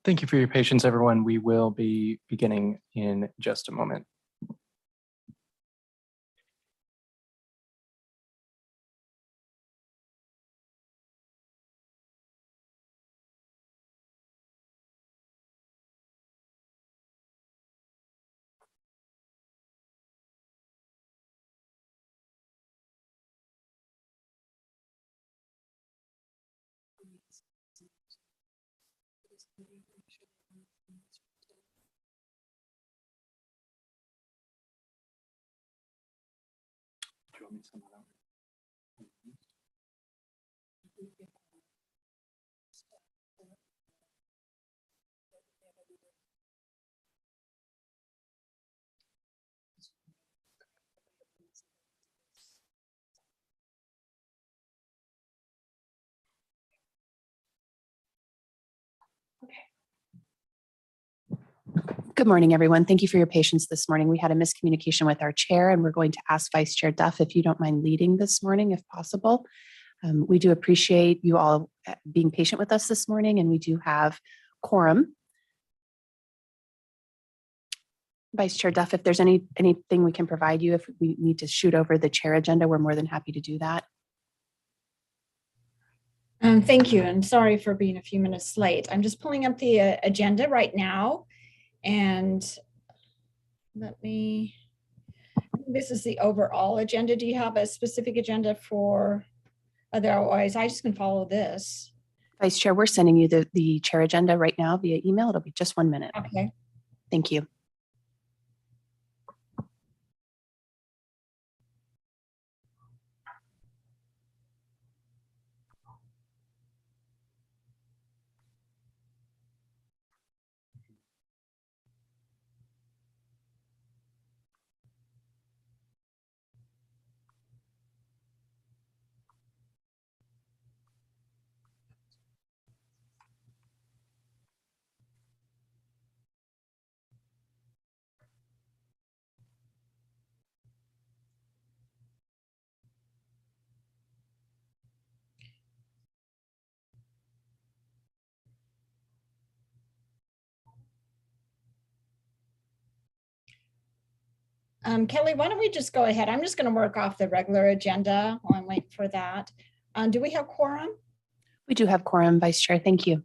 Thank you for your patience, everyone. We will be beginning in just a moment. Good morning, everyone. Thank you for your patience this morning. We had a miscommunication with our chair, and we're going to ask Vice Chair Duff if you don't mind leading this morning, if possible. We do appreciate you all being patient with us this morning, and we do have quorum. Vice Chair Duff, if there's anything we can provide you, if we need to shoot over the chair agenda, we're more than happy to do that. Thank you, and sorry for being a few minutes late. I'm just pulling up the agenda right now, and this is the overall agenda. Do you have a specific agenda for, otherwise I just can follow this? Vice Chair, we're sending you the chair agenda right now via email. It'll be just 1 minute. Okay. Thank you. Kelly, why don't we just go ahead? I'm just going to work off the regular agenda while I'm waiting for that. Do we have quorum? We do have quorum, Vice Chair. Thank you.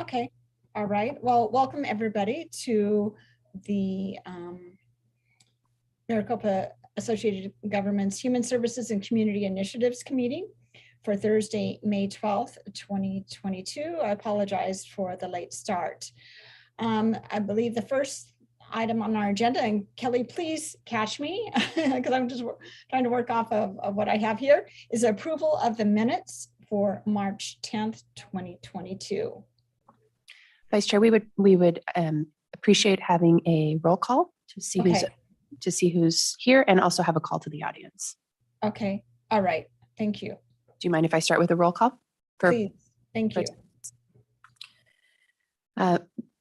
Okay. All right. Well, welcome everybody to the Maricopa Associated Governments Human Services and Community Initiatives Committee for Thursday, May 12th, 2022. I apologize for the late start. I believe the first item on our agenda, and Kelly, please catch me because I'm just trying to work off of what I have here, is approval of the minutes for March 10th, 2022. Vice Chair, we would appreciate having a roll call to see who's here, and also have a call to the audience. Okay. All right. Thank you. Do you mind if I start with a roll call? Please. Thank you.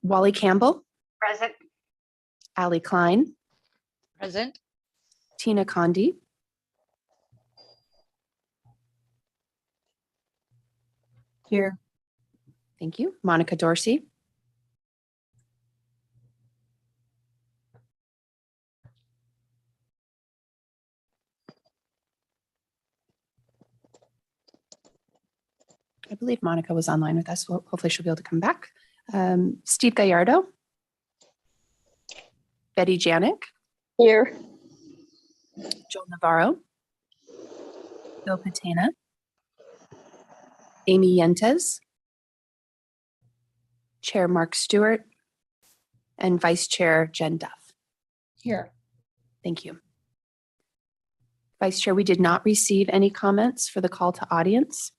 Wally Campbell. Present. Allie Klein. Present. Tina Condi. Here. Thank you. Monica Dorsey. I believe Monica was online with us. So hopefully she'll be able to come back. Steve Gallardo. Betty Janik. Here. Joel Navarro. Bill Patana. Amy Yentes. Chair Mark Stewart. And Vice Chair Jen Duff. Here. Thank you. Vice Chair, we did not receive any comments for the call to audience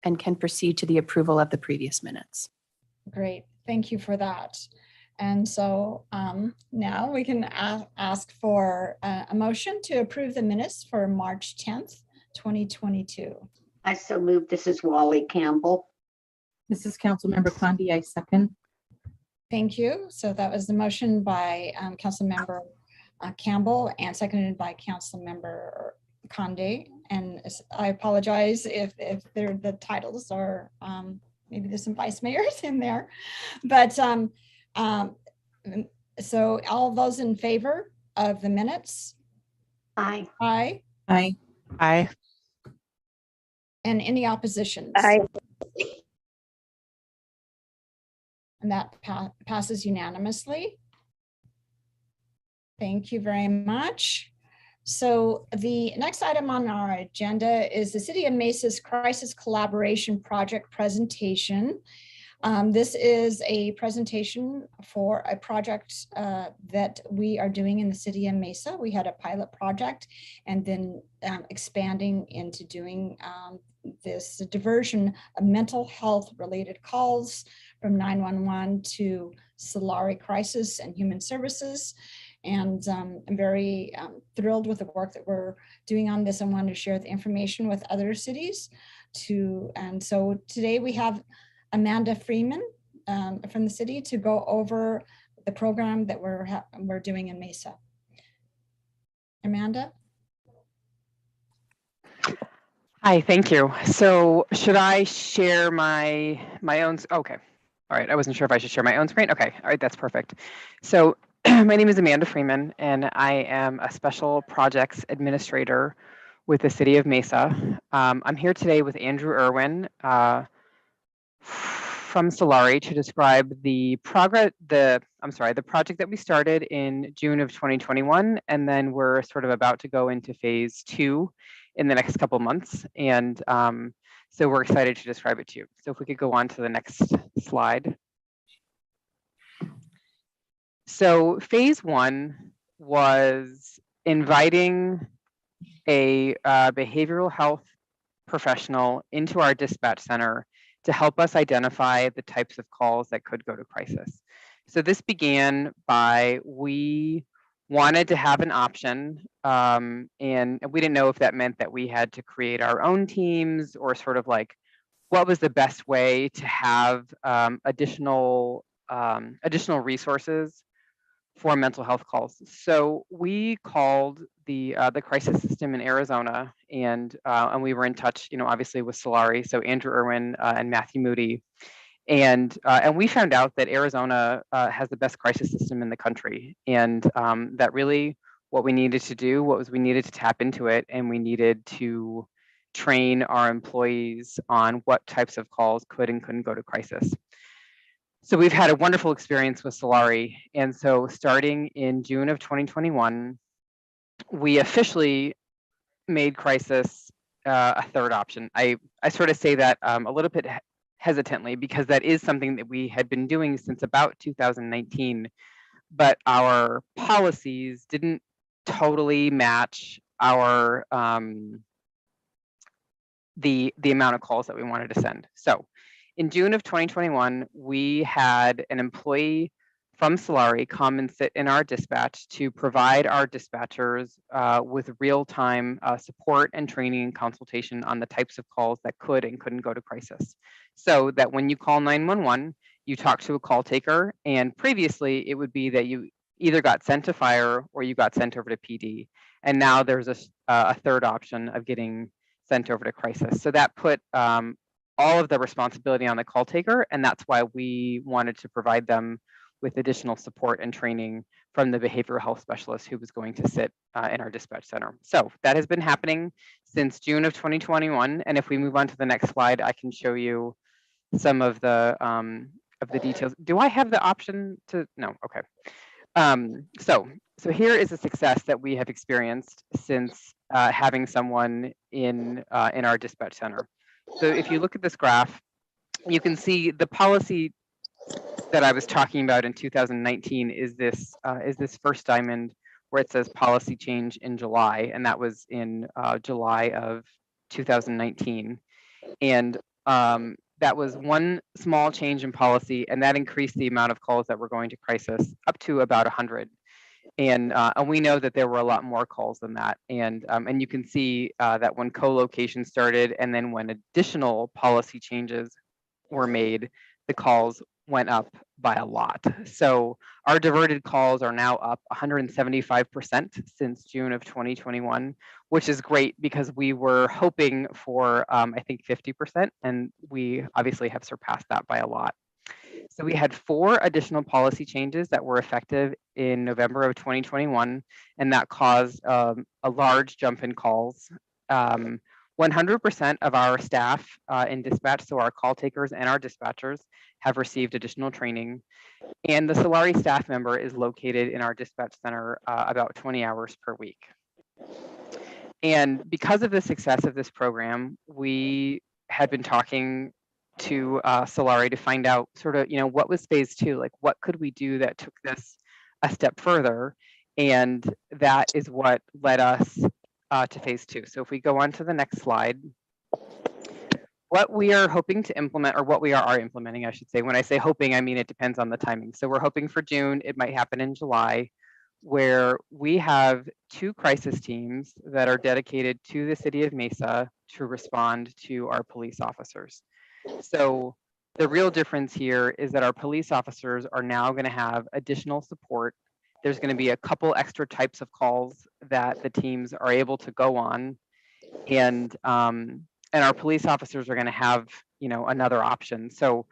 and can proceed to the approval of the previous minutes. Great. Thank you for that. And so now we can ask for a motion to approve the minutes for March 10th, 2022. I so move. This is Wally Campbell. This is Councilmember Condi. I second. Thank you. So that was the motion by Councilmember Campbell and seconded by Councilmember Condi. And I apologize if the titles are maybe there's some vice mayors in there, but so all those in favor of the minutes? Aye. Aye. Aye. Aye. And any oppositions? Aye. And that passes unanimously. Thank you very much. So the next item on our agenda is the City of Mesa's Crisis Collaboration Project presentation. This is a presentation for a project that we are doing in the City of Mesa. We had a pilot project and then expanding into doing this diversion of mental health related calls from 911 to Solari Crisis and Human Services. And I'm very thrilled with the work that we're doing on this. I wanted to share the information with other cities too. And so today we have Amanda Freeman from the city to go over the program that we're doing in Mesa. Amanda? Hi, thank you. So should I share my own? Okay. All right. I wasn't sure if I should share my own screen. Okay. All right. That's perfect. So my name is Amanda Freeman, and I am a special projects administrator with the City of Mesa. I'm here today with Andrew Irwin from Solari to describe the project that we started in June of 2021, and then we're sort of about to go into phase 2 in the next couple months. And so we're excited to describe it to you. So if we could go on to the next slide. So phase 1 was inviting a behavioral health professional into our dispatch center to help us identify the types of calls that could go to crisis. So this began by, we wanted to have an option, and we didn't know if that meant that we had to create our own teams or sort of like what was the best way to have additional resources for mental health calls. So we called the crisis system in Arizona, and we were in touch, obviously with Solari, so Andrew Irwin and Matthew Moody, and we found out that Arizona has the best crisis system in the country, and that really what we needed to do we needed to tap into it, and we needed to train our employees on what types of calls could and couldn't go to crisis. So we've had a wonderful experience with Solari. And so starting in June of 2021, we officially made crisis a third option. I sort of say that a little bit hesitantly because that is something that we had been doing since about 2019, but our policies didn't totally match our the amount of calls that we wanted to send. So in June of 2021, we had an employee from Solari come and sit in our dispatch to provide our dispatchers with real-time support and training and consultation on the types of calls that could and couldn't go to crisis. So that when you call 911, you talk to a call taker, and previously it would be that you either got sent to fire or you got sent over to PD. And now there's a third option of getting sent over to crisis. So that put all of the responsibility on the call taker, and that's why we wanted to provide them with additional support and training from the behavioral health specialist who was going to sit in our dispatch center. So that has been happening since June of 2021, and if we move on to the next slide, I can show you some of the details. Do I have the option to? No, okay. So here is a success that we have experienced since having someone in our dispatch center. So if you look at this graph, you can see the policy that I was talking about in 2019 is this first diamond where it says policy change in July, and that was in July of 2019. And that was one small change in policy, and that increased the amount of calls that were going to crisis up to about 100. And we know that there were a lot more calls than that. And you can see that when co-location started and then when additional policy changes were made, the calls went up by a lot. So our diverted calls are now up 175% since June of 2021, which is great because we were hoping for, I think 50%, and we obviously have surpassed that by a lot. So we had 4 additional policy changes that were effective in November of 2021, and that caused a large jump in calls. 100% of our staff in dispatch, so our call takers and our dispatchers, have received additional training. And the Solari staff member is located in our dispatch center about 20 hours per week. And because of the success of this program, we had been talking to Solari to find out sort of, what was phase 2? Like, what could we do that took this a step further? And that is what led us to phase 2. So if we go on to the next slide, what we are hoping to implement, or what we are implementing, I should say. When I say hoping, I mean it depends on the timing. So we're hoping for June. It might happen in July, where we have 2 crisis teams that are dedicated to the city of Mesa to respond to our police officers. So the real difference here is that our police officers are now going to have additional support. There's going to be a couple extra types of calls that the teams are able to go on, and our police officers are going to have, another option. So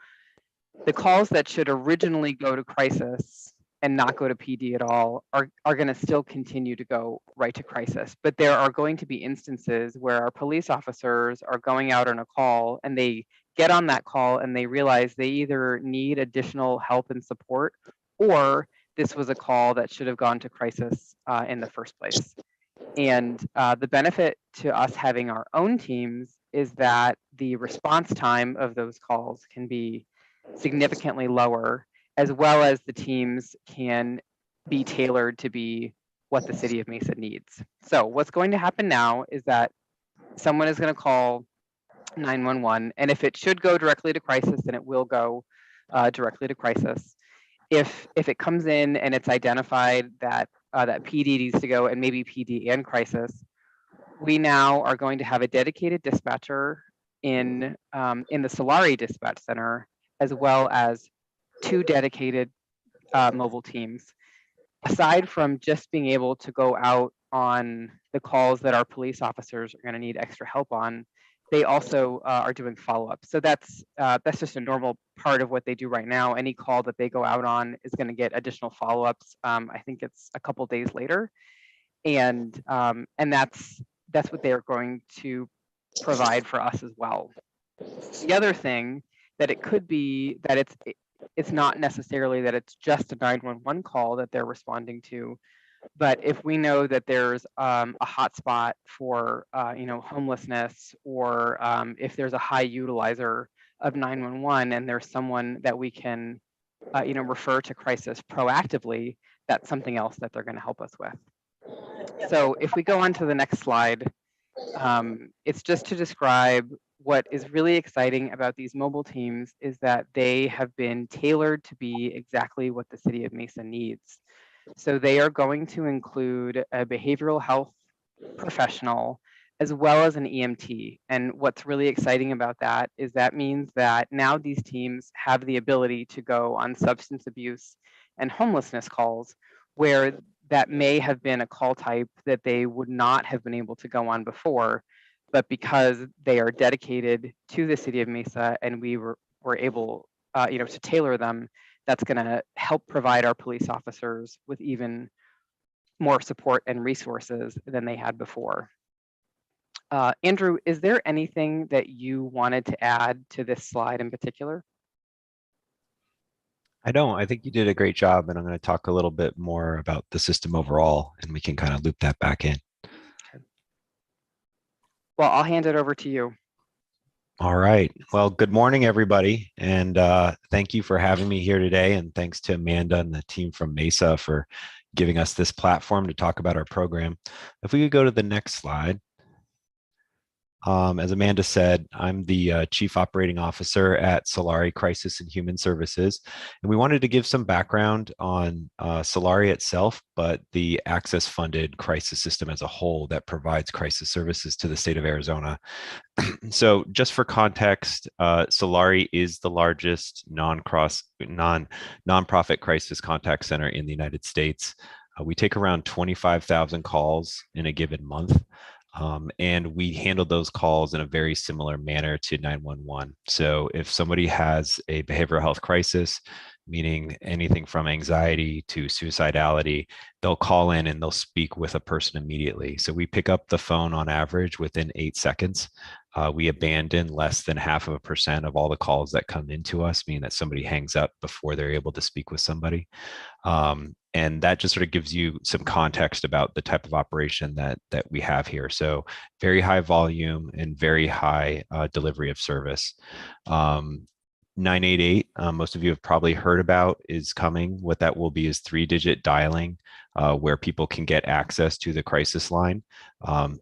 the calls that should originally go to crisis and not go to PD at all are going to still continue to go right to crisis. But there are going to be instances where our police officers are going out on a call and they get on that call and they realize they either need additional help and support, or this was a call that should have gone to crisis in the first place. And the benefit to us having our own teams is that the response time of those calls can be significantly lower, as well as the teams can be tailored to be what the city of Mesa needs. So what's going to happen now is that someone is going to call 911, and if it should go directly to crisis, then it will go directly to crisis. If it comes in and it's identified that that PD needs to go, and maybe PD and crisis, we now are going to have a dedicated dispatcher in the Solari dispatch center, as well as 2 dedicated mobile teams. Aside from just being able to go out on the calls that our police officers are going to need extra help on, they also are doing follow-up. So that's just a normal part of what they do right now. Any call that they go out on is going to get additional follow-ups. I think it's a couple days later, and that's what they are going to provide for us as well. The other thing that it could be that it's not necessarily that it's just a 911 call that they're responding to, but if we know that there's a hotspot for homelessness, or if there's a high utilizer of 911 and there's someone that we can refer to crisis proactively, that's something else that they're going to help us with. So if we go on to the next slide, it's just to describe what is really exciting about these mobile teams is that they have been tailored to be exactly what the city of Mesa needs. So they are going to include a behavioral health professional as well as an EMT. And what's really exciting about that is that means that now these teams have the ability to go on substance abuse and homelessness calls, where that may have been a call type that they would not have been able to go on before, but because they are dedicated to the city of Mesa and we were able to tailor them, that's going to help provide our police officers with even more support and resources than they had before. Andrew, is there anything that you wanted to add to this slide in particular? I don't. I think you did a great job, and I'm going to talk a little bit more about the system overall, and we can kind of loop that back in. Okay. Well, I'll hand it over to you. All right. Well, good morning, everybody. And thank you for having me here today. And thanks to Amanda and the team from Mesa for giving us this platform to talk about our program. If we could go to the next slide. As Amanda said, I'm the Chief Operating Officer at Solari Crisis and Human Services. And we wanted to give some background on Solari itself, but the access-funded crisis system as a whole that provides crisis services to the state of Arizona. So just for context, Solari is the largest nonprofit crisis contact center in the United States. We take around 25,000 calls in a given month. And we handle those calls in a very similar manner to 911. So if somebody has a behavioral health crisis, meaning anything from anxiety to suicidality, they'll call in and they'll speak with a person immediately. So we pick up the phone on average within 8 seconds. We abandon less than 0.5% of all the calls that come into us, meaning that somebody hangs up before they're able to speak with somebody. And that just sort of gives you some context about the type of operation that we have here. So very high volume and very high delivery of service. 988, most of you have probably heard about, is coming. What that will be is 3-digit dialing, where people can get access to the crisis line.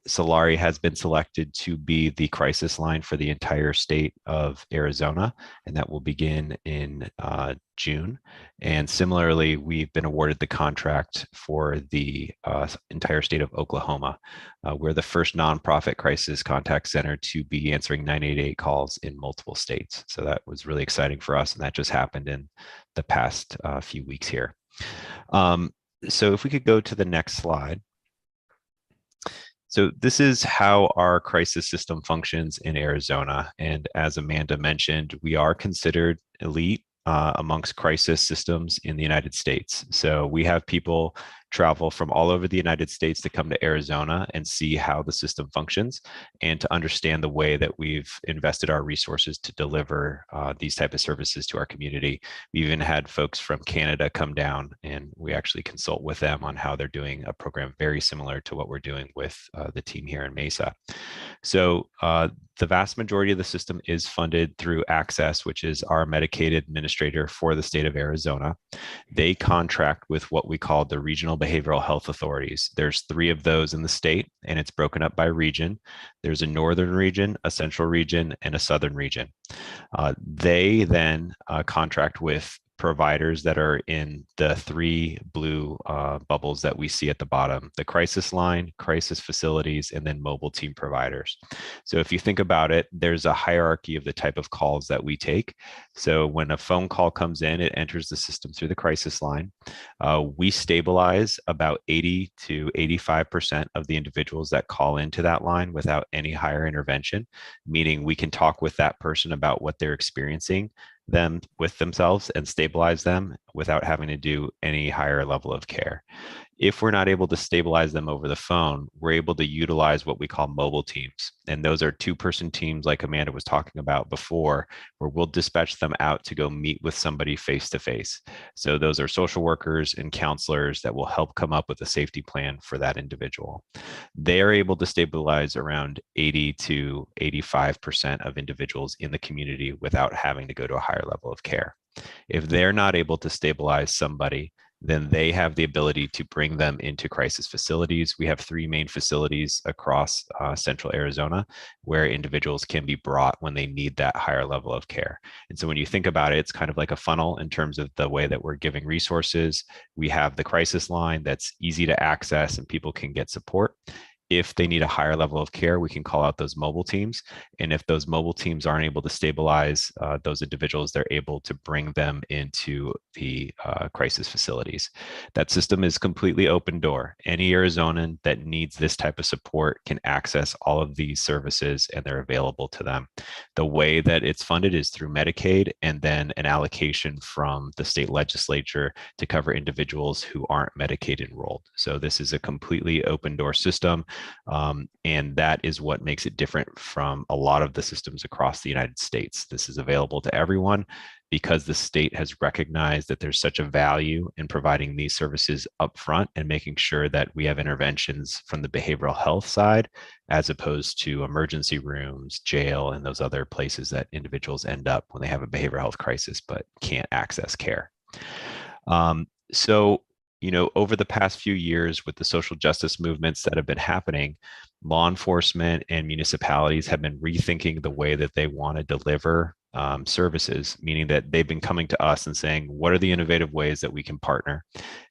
Solari has been selected to be the crisis line for the entire state of Arizona, and that will begin in June. And similarly, we've been awarded the contract for the entire state of Oklahoma. We're the first nonprofit crisis contact center to be answering 988 calls in multiple states. So that was really exciting for us, and that just happened in the past few weeks here. So if we could go to the next slide. So this is how our crisis system functions in Arizona. And as Amanda mentioned, we are considered elite amongst crisis systems in the United States. So we have people travel from all over the United States to come to Arizona and see how the system functions and to understand the way that we've invested our resources to deliver these type of services to our community. We even had folks from Canada come down, and we actually consult with them on how they're doing a program very similar to what we're doing with the team here in Mesa. So the vast majority of the system is funded through Access, which is our Medicaid administrator for the state of Arizona. They contract with what we call the regional behavioral health authorities. There's 3 of those in the state, and it's broken up by region. There's a northern region, a central region, and a southern region. They then contract with providers that are in the 3 blue bubbles that we see at the bottom: the crisis line, crisis facilities, and then mobile team providers. So if you think about it, there's a hierarchy of the type of calls that we take. So when a phone call comes in, it enters the system through the crisis line. We stabilize about 80 to 85% of the individuals that call into that line without any higher intervention, meaning we can talk with that person about what they're experiencing with themselves and stabilize them without having to do any higher level of care. If we're not able to stabilize them over the phone, we're able to utilize what we call mobile teams. And those are 2-person teams like Amanda was talking about before, where we'll dispatch them out to go meet with somebody face to face. So those are social workers and counselors that will help come up with a safety plan for that individual. They are able to stabilize around 80 to 85% of individuals in the community without having to go to a higher level of care. If they're not able to stabilize somebody, then they have the ability to bring them into crisis facilities. We have 3 main facilities across central Arizona where individuals can be brought when they need that higher level of care. And so when you think about it, it's kind of like a funnel in terms of the way that we're giving resources. We have the crisis line that's easy to access and people can get support. If they need a higher level of care, we can call out those mobile teams. And if those mobile teams aren't able to stabilize those individuals, they're able to bring them into the crisis facilities. That system is completely open door. Any Arizonan that needs this type of support can access all of these services, and they're available to them. The way that it's funded is through Medicaid and then an allocation from the state legislature to cover individuals who aren't Medicaid enrolled. So this is a completely open door system. And that is what makes it different from a lot of the systems across the United States. This is available to everyone because the state has recognized that there's such a value in providing these services upfront and making sure that we have interventions from the behavioral health side, as opposed to emergency rooms, jail, and those other places that individuals end up when they have a behavioral health crisis but can't access care. So over the past few years with the social justice movements that have been happening, law enforcement and municipalities have been rethinking the way that they want to deliver services, meaning that they've been coming to us and saying, what are the innovative ways that we can partner?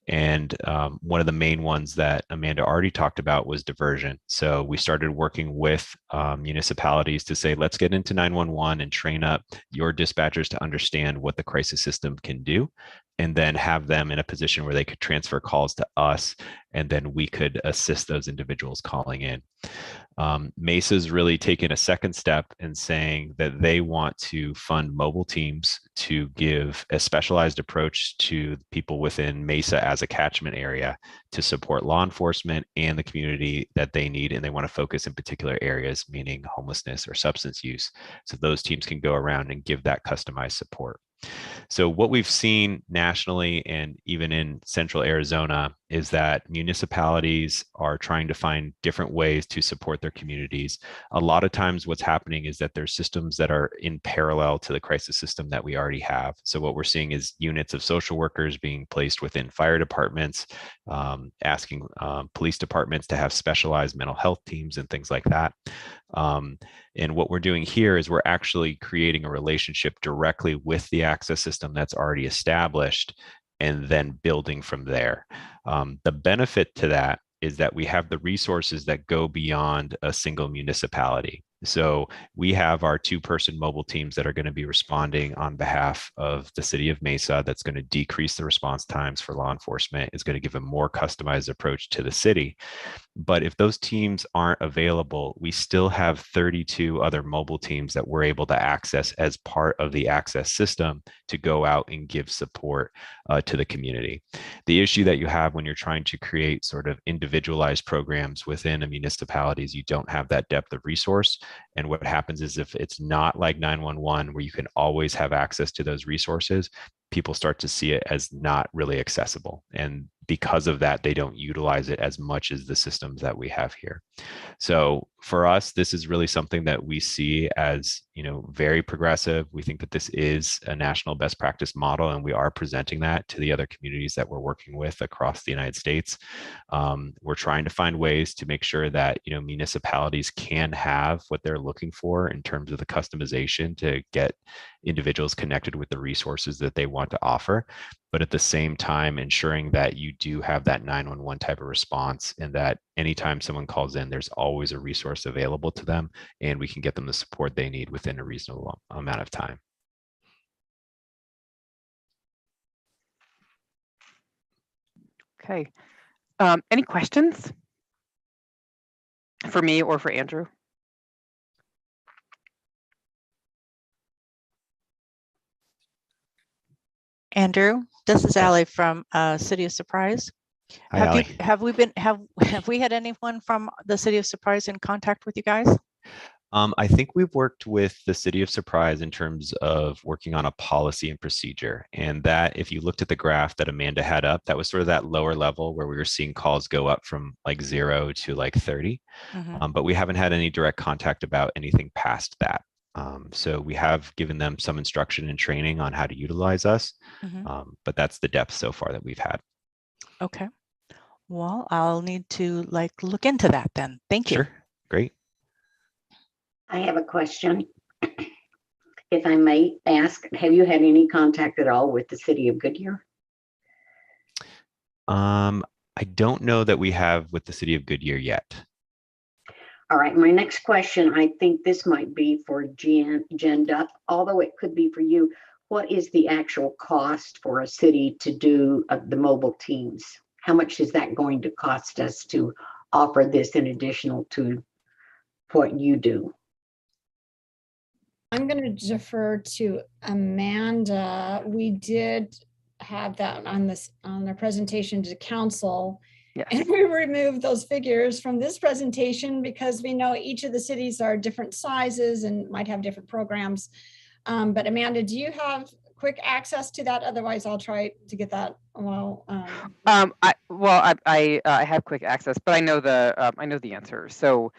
And one of the main ones that Amanda already talked about was diversion. So we started working with municipalities to say, let's get into 911 and train up your dispatchers to understand what the crisis system can do, and then have them in a position where they could transfer calls to us, and then we could assist those individuals calling in. Mesa's really taken a second step in saying that they want to fund mobile teams to give a specialized approach to people within Mesa as a catchment area to support law enforcement and the community that they need. And they want to focus in particular areas, meaning homelessness or substance use. So those teams can go around and give that customized support. So what we've seen nationally and even in central Arizona is that municipalities are trying to find different ways to support their communities. A lot of times what's happening is that there's systems that are in parallel to the crisis system that we already have. So what we're seeing is units of social workers being placed within fire departments, asking police departments to have specialized mental health teams and things like that. And what we're doing here is we're actually creating a relationship directly with the access system that's already established and then building from there. The benefit to that is that we have the resources that go beyond a single municipality. So we have our 2-person mobile teams that are going to be responding on behalf of the city of Mesa. That's going to decrease the response times for law enforcement. It's going to give a more customized approach to the city. But if those teams aren't available, we still have 32 other mobile teams that we're able to access as part of the access system to go out and give support to the community. The issue that you have when you're trying to create sort of individualized programs within a municipality is you don't have that depth of resource. And what happens is if it's not like 911, where you can always have access to those resources, people start to see it as not really accessible. And because of that, they don't utilize it as much as the systems that we have here. So for us, this is really something that we see as, very progressive. We think that this is a national best practice model, and we are presenting that to the other communities that we're working with across the United States. We're trying to find ways to make sure that, municipalities can have what they're looking for in terms of the customization to get individuals connected with the resources that they want to offer, but at the same time ensuring that you do have that 911 type of response, and that anytime someone calls in, there's always a resource available to them, and we can get them the support they need within a reasonable amount of time. Okay. Any questions for me or for Andrew? Andrew, this is Allie from City of Surprise. Hi, Allie. Have we had anyone from the City of Surprise in contact with you guys? I think we've worked with the City of Surprise in terms of working on a policy and procedure. And that, if you looked at the graph that Amanda had up, that was sort of that lower level where we were seeing calls go up from like 0 to like 30. Mm-hmm. But we haven't had any direct contact about anything past that. So we have given them some instruction and training on how to utilize us. Mm-hmm. But that's the depth so far that we've had. Okay. Well, I'll need to look into that then. Thank you. Sure. Great. I have a question. If I may ask, have you had any contact at all with the city of Goodyear? I don't know that we have with the city of Goodyear yet. All right, my next question, I think this might be for Jen Duff, although it could be for you. What is the actual cost for a city to do the mobile teams? How much is that going to cost us to offer this in addition to what you do? I'm going to defer to Amanda. We did have that on the presentation to council. Yes. And we removed those figures from this presentation because we know each of the cities are different sizes and might have different programs. But Amanda, do you have quick access to that? Otherwise, I'll try to get that. I have quick access, but I know the answer. So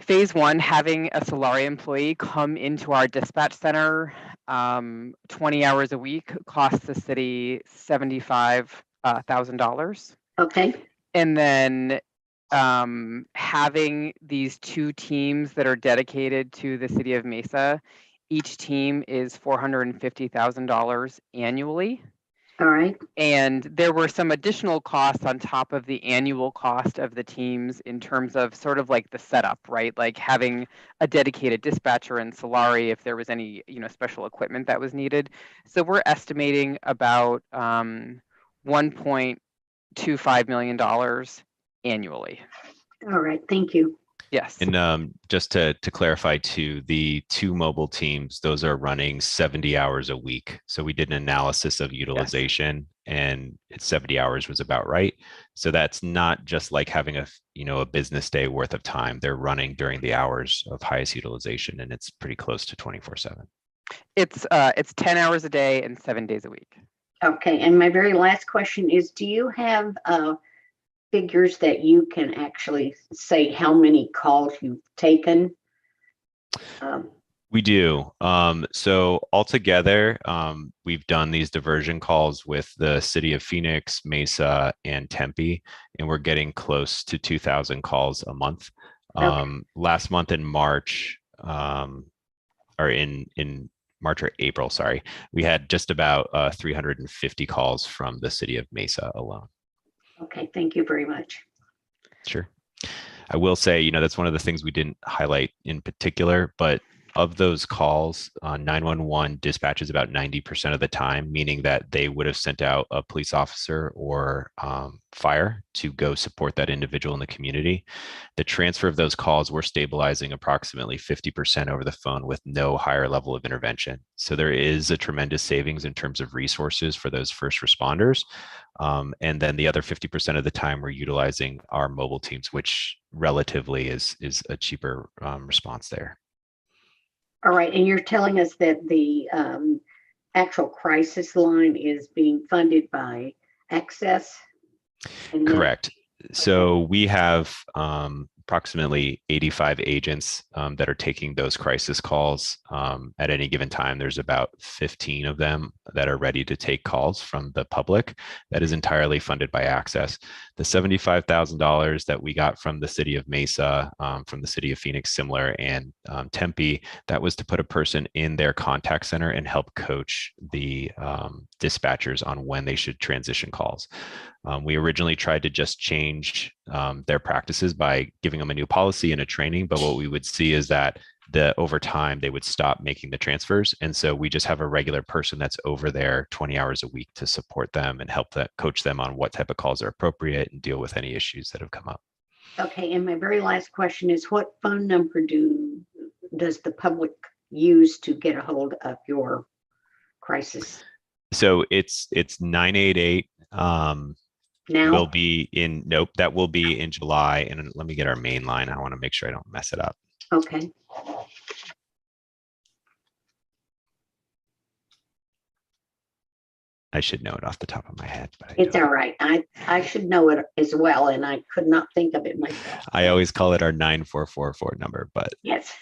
phase 1, having a Solari employee come into our dispatch center 20 hours a week costs the city $75 $1,000. Okay, And then having these 2 teams that are dedicated to the city of Mesa, each team is $450,000 annually. all right, And there were some additional costs on top of the annual cost of the teams in terms of sort of like the setup, right? Like having a dedicated dispatcher in Solari if there was any, special equipment that was needed. So we're estimating about $1.25 million annually. all right, thank you. Yes. And just to clarify too, the 2 mobile teams, those are running 70 hours a week. So we did an analysis of utilization and it's 70 hours was about right. So that's not just like having a business day worth of time. They're running during the hours of highest utilization and it's pretty close to 24/7. It's 10 hours a day and 7 days a week. Okay, and my very last question is, do you have figures that you can actually say how many calls you've taken? We do. So altogether, we've done these diversion calls with the city of Phoenix, Mesa, and Tempe, and we're getting close to 2,000 calls a month. Last month in March, or in March or April, sorry, we had just about 350 calls from the city of Mesa alone. Okay, thank you very much. Sure. I will say, that's one of the things we didn't highlight in particular, but of those calls, 911 dispatches about 90% of the time, meaning that they would have sent out a police officer or fire to go support that individual in the community. The transfer of those calls, we're stabilizing approximately 50% over the phone with no higher level of intervention. So there is a tremendous savings in terms of resources for those first responders. And then the other 50% of the time we're utilizing our mobile teams, which relatively is a cheaper response there. All right, and you're telling us that the actual crisis line is being funded by Access? Correct. So we have approximately 85 agents that are taking those crisis calls. At any given time, there's about 15 of them that are ready to take calls from the public. That is entirely funded by Access. The $75,000 that we got from the city of Mesa, from the city of Phoenix, similar, and Tempe, that was to put a person in their contact center and help coach the dispatchers on when they should transition calls. We originally tried to just change their practices by giving them a new policy and a training, but what we would see is that over time they would stop making the transfers, and so we just have a regular person that's over there 20 hours a week to support them and help coach them on what type of calls are appropriate and deal with any issues that have come up. Okay, and my very last question is, what phone number does the public use to get a hold of your crisis? So it's 988. Now will be in that will be in July. And let me get our main line. I want to make sure I don't mess it up. Okay. I should know it off the top of my head, but It's all right. I should know it as well, and I could not think of it myself. I always call it our 9444 number, but yes.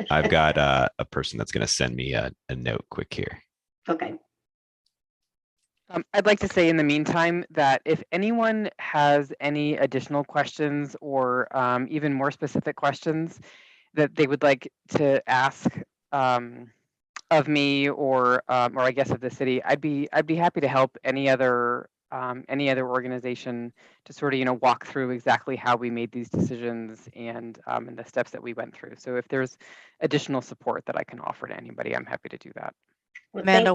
I've got a person that's going to send me a note quick here. Okay. I'd like to say in the meantime that if anyone has any additional questions or even more specific questions that they would like to ask of me or I guess of the city, I'd be happy to help any other organization to sort of walk through exactly how we made these decisions and the steps that we went through. So if there's additional support that I can offer to anybody, I'm happy to do that. Well, Amanda,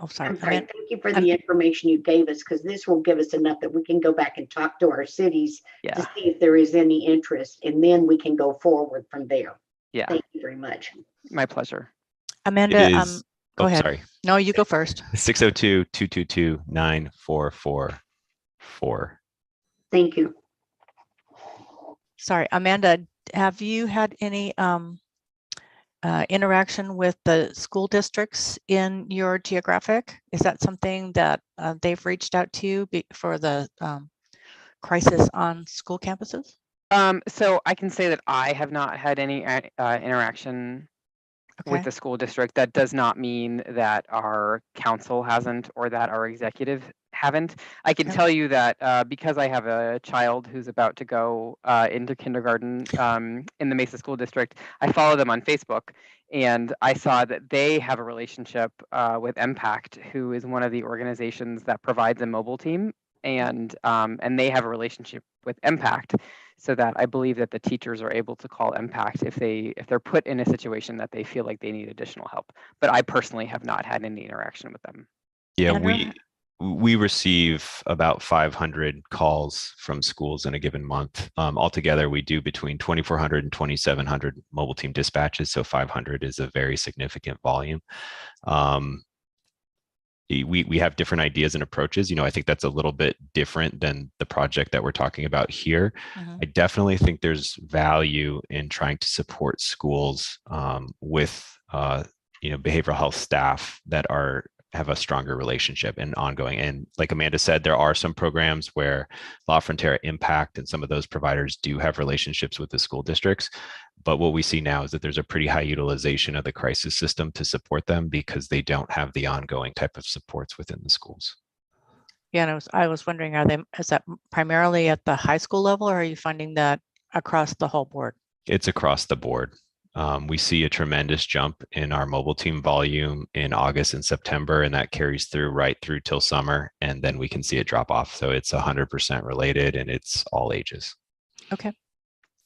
thank you for the information you gave us, because this will give us enough that we can go back and talk to our cities to see if there is any interest, and then we can go forward from there. Yeah. Thank you very much. My pleasure. Amanda, go ahead. Sorry. No, you go first. 602-222-9444. Thank you. Sorry, Amanda, have you had any interaction with the school districts in your geographic? Is that something that they've reached out to you for the crisis on school campuses? So I can say that I have not had any interaction with the school district. That does not mean that our council hasn't or that our executive haven't. I can Okay. tell you that because I have a child who's about to go into kindergarten in the Mesa School District, I follow them on Facebook, and I saw that they have a relationship with Impact, who is one of the organizations that provides a mobile team, and they have a relationship with Impact, so that I believe that the teachers are able to call Impact if they're put in a situation that they feel like they need additional help. But I personally have not had any interaction with them. Yeah, Andrew? we receive about 500 calls from schools in a given month. Altogether, we do between 2,400 and 2,700 mobile team dispatches. So 500 is a very significant volume. We have different ideas and approaches. I think that's a little bit different than the project that we're talking about here. Mhm. I definitely think there's value in trying to support schools with behavioral health staff that have a stronger relationship and ongoing. And like Amanda said, there are some programs where La Frontera Impact and some of those providers do have relationships with the school districts. But what we see now is that there's a pretty high utilization of the crisis system to support them because they don't have the ongoing type of supports within the schools. Yeah, and I was wondering, is that primarily at the high school level, or are you finding that across the whole board? It's across the board. We see a tremendous jump in our mobile team volume in August and September, and that carries through right through till summer, and then we can see it drop off. So it's 100% related, and it's all ages. Okay,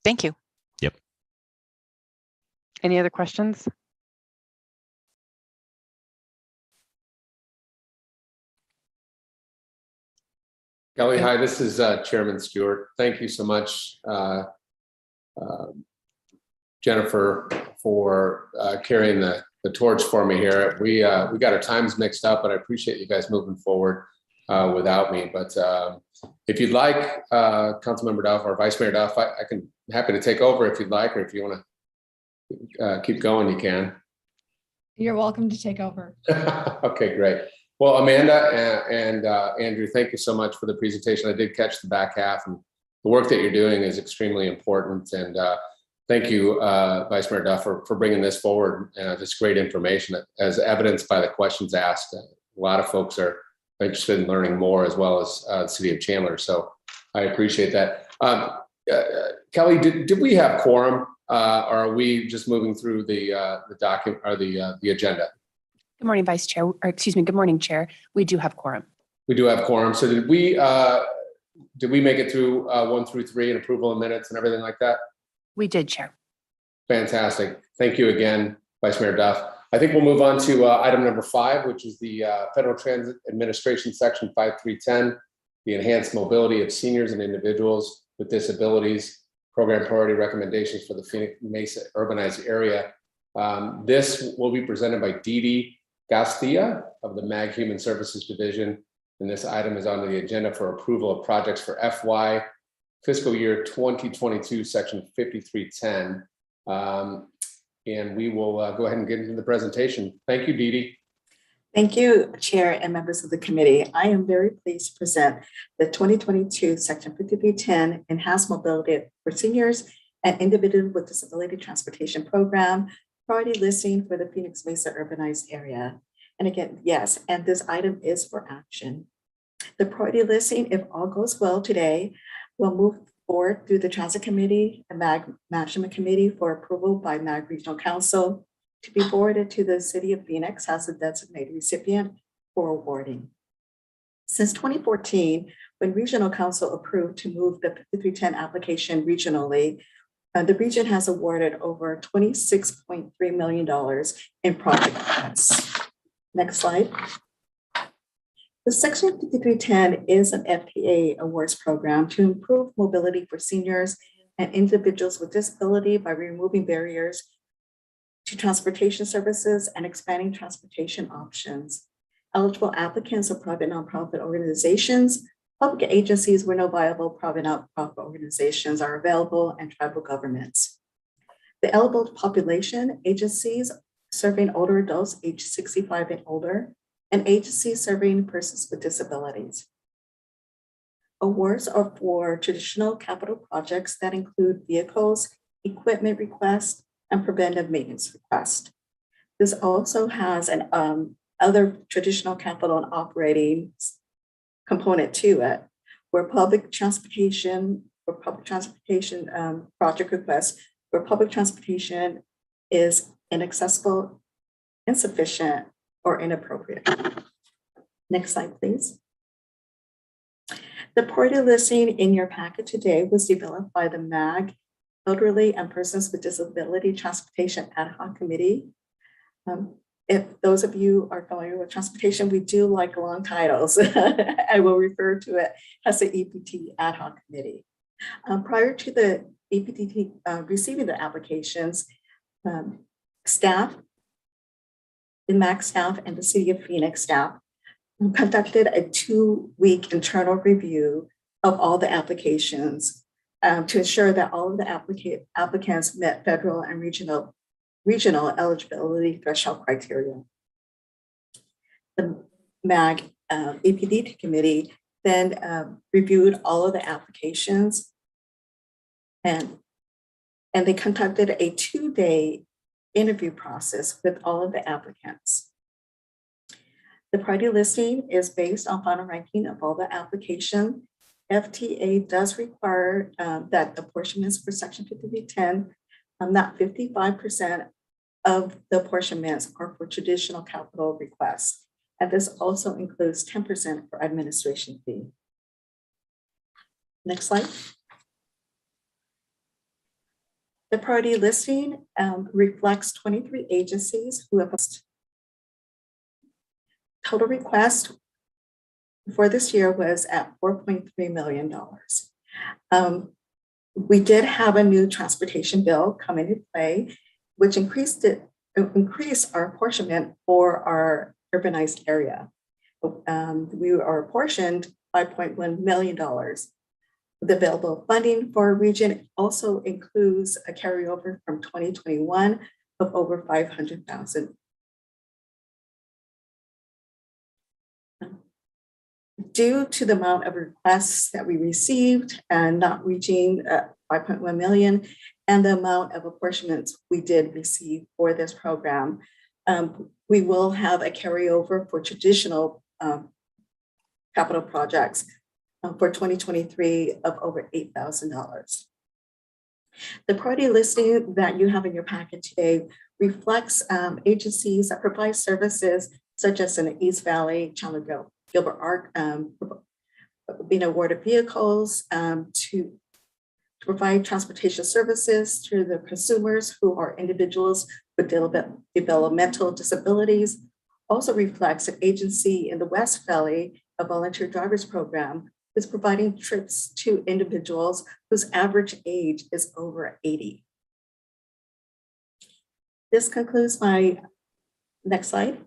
thank you. Yep. Any other questions? Kelly, hi, this is Chairman Stewart. Thank you so much, Jennifer, for carrying the torch for me here. We got our times mixed up, but I appreciate you guys moving forward without me. But if you'd like, Councilmember Duff or Vice Mayor Duff, I can happy to take over if you'd like, or if you want to keep going, you can. You're welcome to take over. Okay, great. Well, Amanda and Andrew, thank you so much for the presentation. I did catch the back half, and the work that you're doing is extremely important. And thank you, Vice Mayor Duff, for bringing this forward. This great information, as evidenced by the questions asked. A lot of folks are interested in learning more, as well as the City of Chandler. So I appreciate that. Kelly, did we have quorum, or are we just moving through the document or the agenda? Good morning, Vice Chair, or excuse me, good morning, Chair. We do have quorum. We do have quorum. So did we make it through 1 through 3 and approval of minutes and everything like that? We did, Chair. Fantastic. Thank you again, Vice Mayor Duff. I think we'll move on to item number 5, which is the Federal Transit Administration Section 5310, the Enhanced Mobility of Seniors and Individuals with Disabilities Program Priority Recommendations for the Phoenix Mesa Urbanized Area. This will be presented by Dee Dee Gastia of the MAG Human Services Division, and this item is on the agenda for approval of projects for FY fiscal year 2022, section 5310. And we will go ahead and get into the presentation. Thank you, Dee Dee. Thank you, Chair and members of the committee. I am very pleased to present the 2022 section 5310 Enhanced Mobility for Seniors and Individuals with Disability Transportation Program priority listing for the Phoenix Mesa urbanized area. And again, yes, and this item is for action. The priority listing, if all goes well today, will move forward through the Transit Committee and MAG Management Committee for approval by MAG Regional Council to be forwarded to the City of Phoenix as a designated recipient for awarding. Since 2014, when Regional Council approved to move the 5310 application regionally, the region has awarded over $26.3 million in project grants. Next slide. The Section 5310 is an FTA awards program to improve mobility for seniors and individuals with disability by removing barriers to transportation services and expanding transportation options. Eligible applicants are private nonprofit organizations, public agencies where no viable private nonprofit organizations are available, and tribal governments. The eligible population, agencies serving older adults aged 65 and older, and agencies serving persons with disabilities. Awards are for traditional capital projects that include vehicles, equipment requests, and preventive maintenance requests. This also has an other traditional capital and operating component to it, where public transportation project requests, where public transportation is inaccessible, insufficient, or inappropriate. Next slide, please. The priority listing in your packet today was developed by the MAG, Elderly and Persons with Disability Transportation Ad Hoc Committee. If those of you are familiar with transportation, we do like long titles. I will refer to it as the EPT Ad Hoc Committee. Prior to the EPT receiving the applications, staff, the MAG staff and the City of Phoenix staff conducted a 2-week internal review of all the applications to ensure that all of the applicants met federal and regional eligibility threshold criteria. The MAG EPD committee then reviewed all of the applications and they conducted a 2-day interview process with all of the applicants. The priority listing is based on final ranking of all the application. FTA does require that apportionments for Section 5310, not 55% of the apportionments are for traditional capital requests. And this also includes 10% for administration fee. Next slide. The priority listing reflects 23 agencies who have total request for this year was at $4.3 million. We did have a new transportation bill come into play, which increased our apportionment for our urbanized area. We are apportioned $5.1 million. The available funding for our region also includes a carryover from 2021 of over $500,000. Due to the amount of requests that we received and not reaching 5.1 million and the amount of apportionments we did receive for this program, we will have a carryover for traditional capital projects for 2023 of over $8,000. The priority listing that you have in your packet today reflects agencies that provide services such as in the East Valley, Chandler, Gilbert Arc, being awarded vehicles to provide transportation services to the consumers who are individuals with developmental disabilities. Also reflects an agency in the West Valley, a volunteer drivers program, is providing trips to individuals whose average age is over 80. This concludes my, next slide.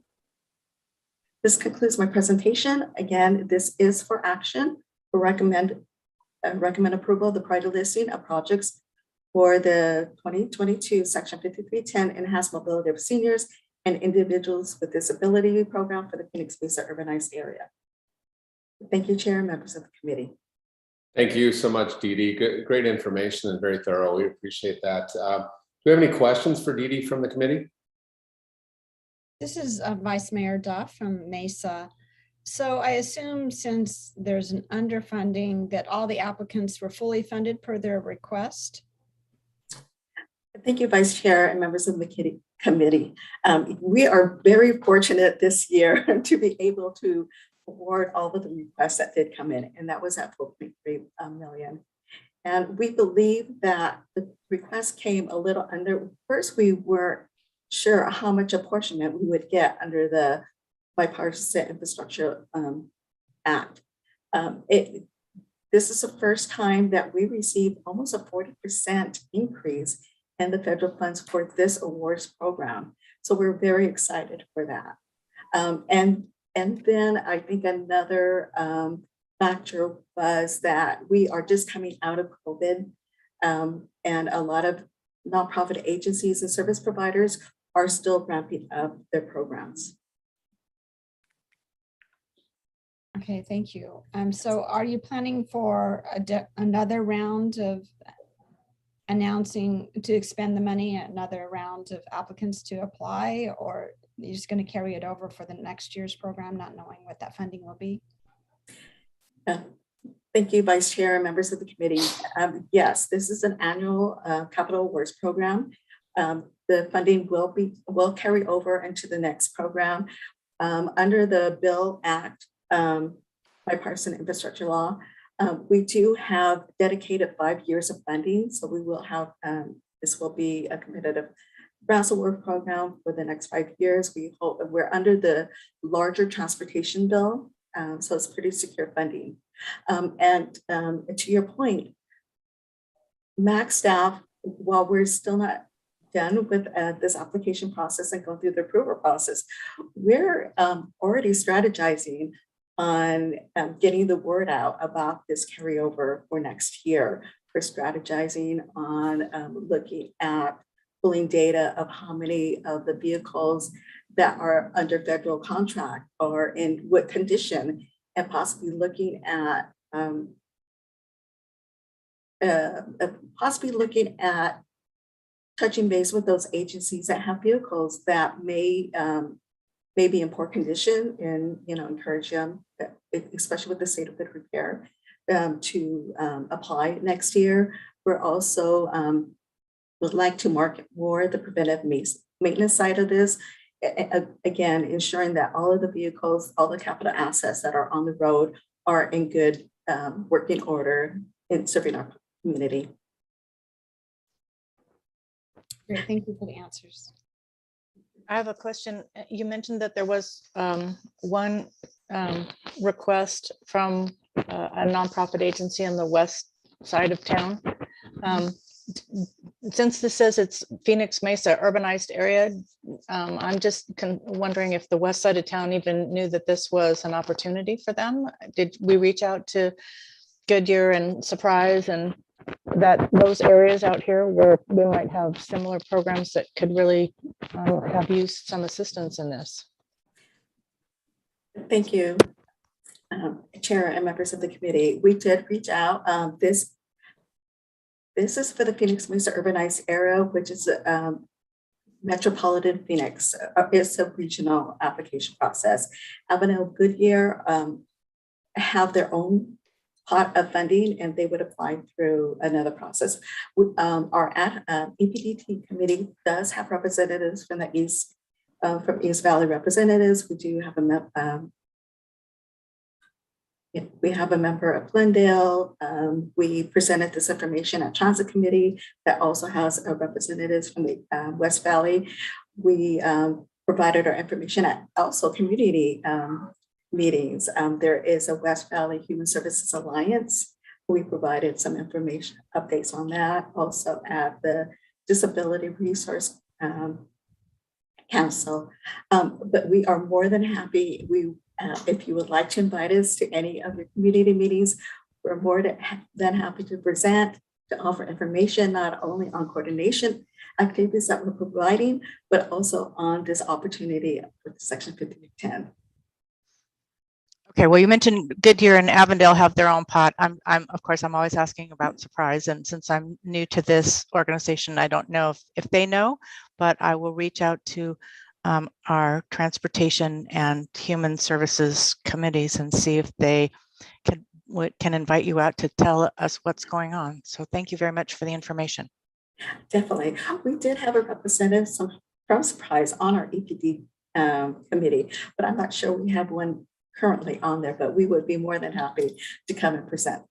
This concludes my presentation. Again, this is for action. We recommend approval of the priority listing of projects for the 2022 Section 5310 Enhanced Mobility of Seniors and Individuals with Disability Program for the Phoenix Mesa Urbanized Area. Thank you, Chair and members of the committee. Thank you so much, Dee Dee. Great information and very thorough. We appreciate that. Do we have any questions for Dee Dee from the committee? This is Vice Mayor Duff from Mesa. So I assume since there's an underfunding that all the applicants were fully funded per their request? Thank you, Vice Chair and members of the committee. We are very fortunate this year to be able to award all of the requests that did come in, and that was at 4.3 million. And we believe that the request came a little under. First, we weren't sure how much apportionment we would get under the Bipartisan Infrastructure Act. This is the first time that we received almost a 40% increase in the federal funds for this awards program. So we're very excited for that. And then I think another factor was that we are just coming out of COVID, and a lot of nonprofit agencies and service providers are still ramping up their programs. Okay, thank you. So are you planning for another round of announcing to expend the money, another round of applicants to apply, or you're just going to carry it over for the next year's program, not knowing what that funding will be? Thank you, Vice Chair and members of the committee. Yes, this is an annual capital awards program. The funding will carry over into the next program. Under the Bill Act, bipartisan infrastructure law, we do have dedicated 5 years of funding. So we will have, this will be a competitive grants award program for the next 5 years. We hope we're under the larger transportation bill. So it's pretty secure funding. And to your point, MAC staff, while we're still not done with this application process and going through the approval process, we're already strategizing on getting the word out about this carryover for next year. We're strategizing on looking at pulling data of how many of the vehicles that are under federal contract are in what condition, and possibly looking at touching base with those agencies that have vehicles that may be in poor condition, and encourage them, especially with the state of good repair, to apply next year. We're also would like to market more the preventive maintenance side of this. Again, ensuring that all of the vehicles, all the capital assets that are on the road are in good working order in serving our community. Great, thank you for the answers. I have a question. You mentioned that there was one request from a nonprofit agency on the west side of town. Since this says it's Phoenix Mesa urbanized area, I'm just wondering if the west side of town even knew that this was an opportunity for them. Did we reach out to Goodyear and Surprise and that those areas out here where we might have similar programs that could really have used some assistance in this? Thank you, Chair and members of the committee. We did reach out. This is for the Phoenix Mesa urbanized area, which is metropolitan Phoenix. It's a regional application process. Avenel Goodyear have their own pot of funding, and they would apply through another process. Our EPDT committee does have representatives from the East Valley representatives. We do have we have a member of Glendale. We presented this information at Transit Committee that also has representatives from the West Valley. We provided our information at also community meetings. There is a West Valley Human Services Alliance. We provided some information updates on that. Also at the Disability Resource Council. But we are more than happy. If you would like to invite us to any of your community meetings, we're more than happy to present, to offer information, not only on coordination activities that we're providing, but also on this opportunity with Section 5010. Okay, well, you mentioned Goodyear and Avondale have their own pot. I'm of course, I'm always asking about Surprise. And since I'm new to this organization, I don't know if they know, but I will reach out to our transportation and human services committees and see if they can invite you out to tell us what's going on. So thank you very much for the information. Definitely. We did have a representative from Surprise on our EPD committee, but I'm not sure we have one currently on there, but we would be more than happy to come and present.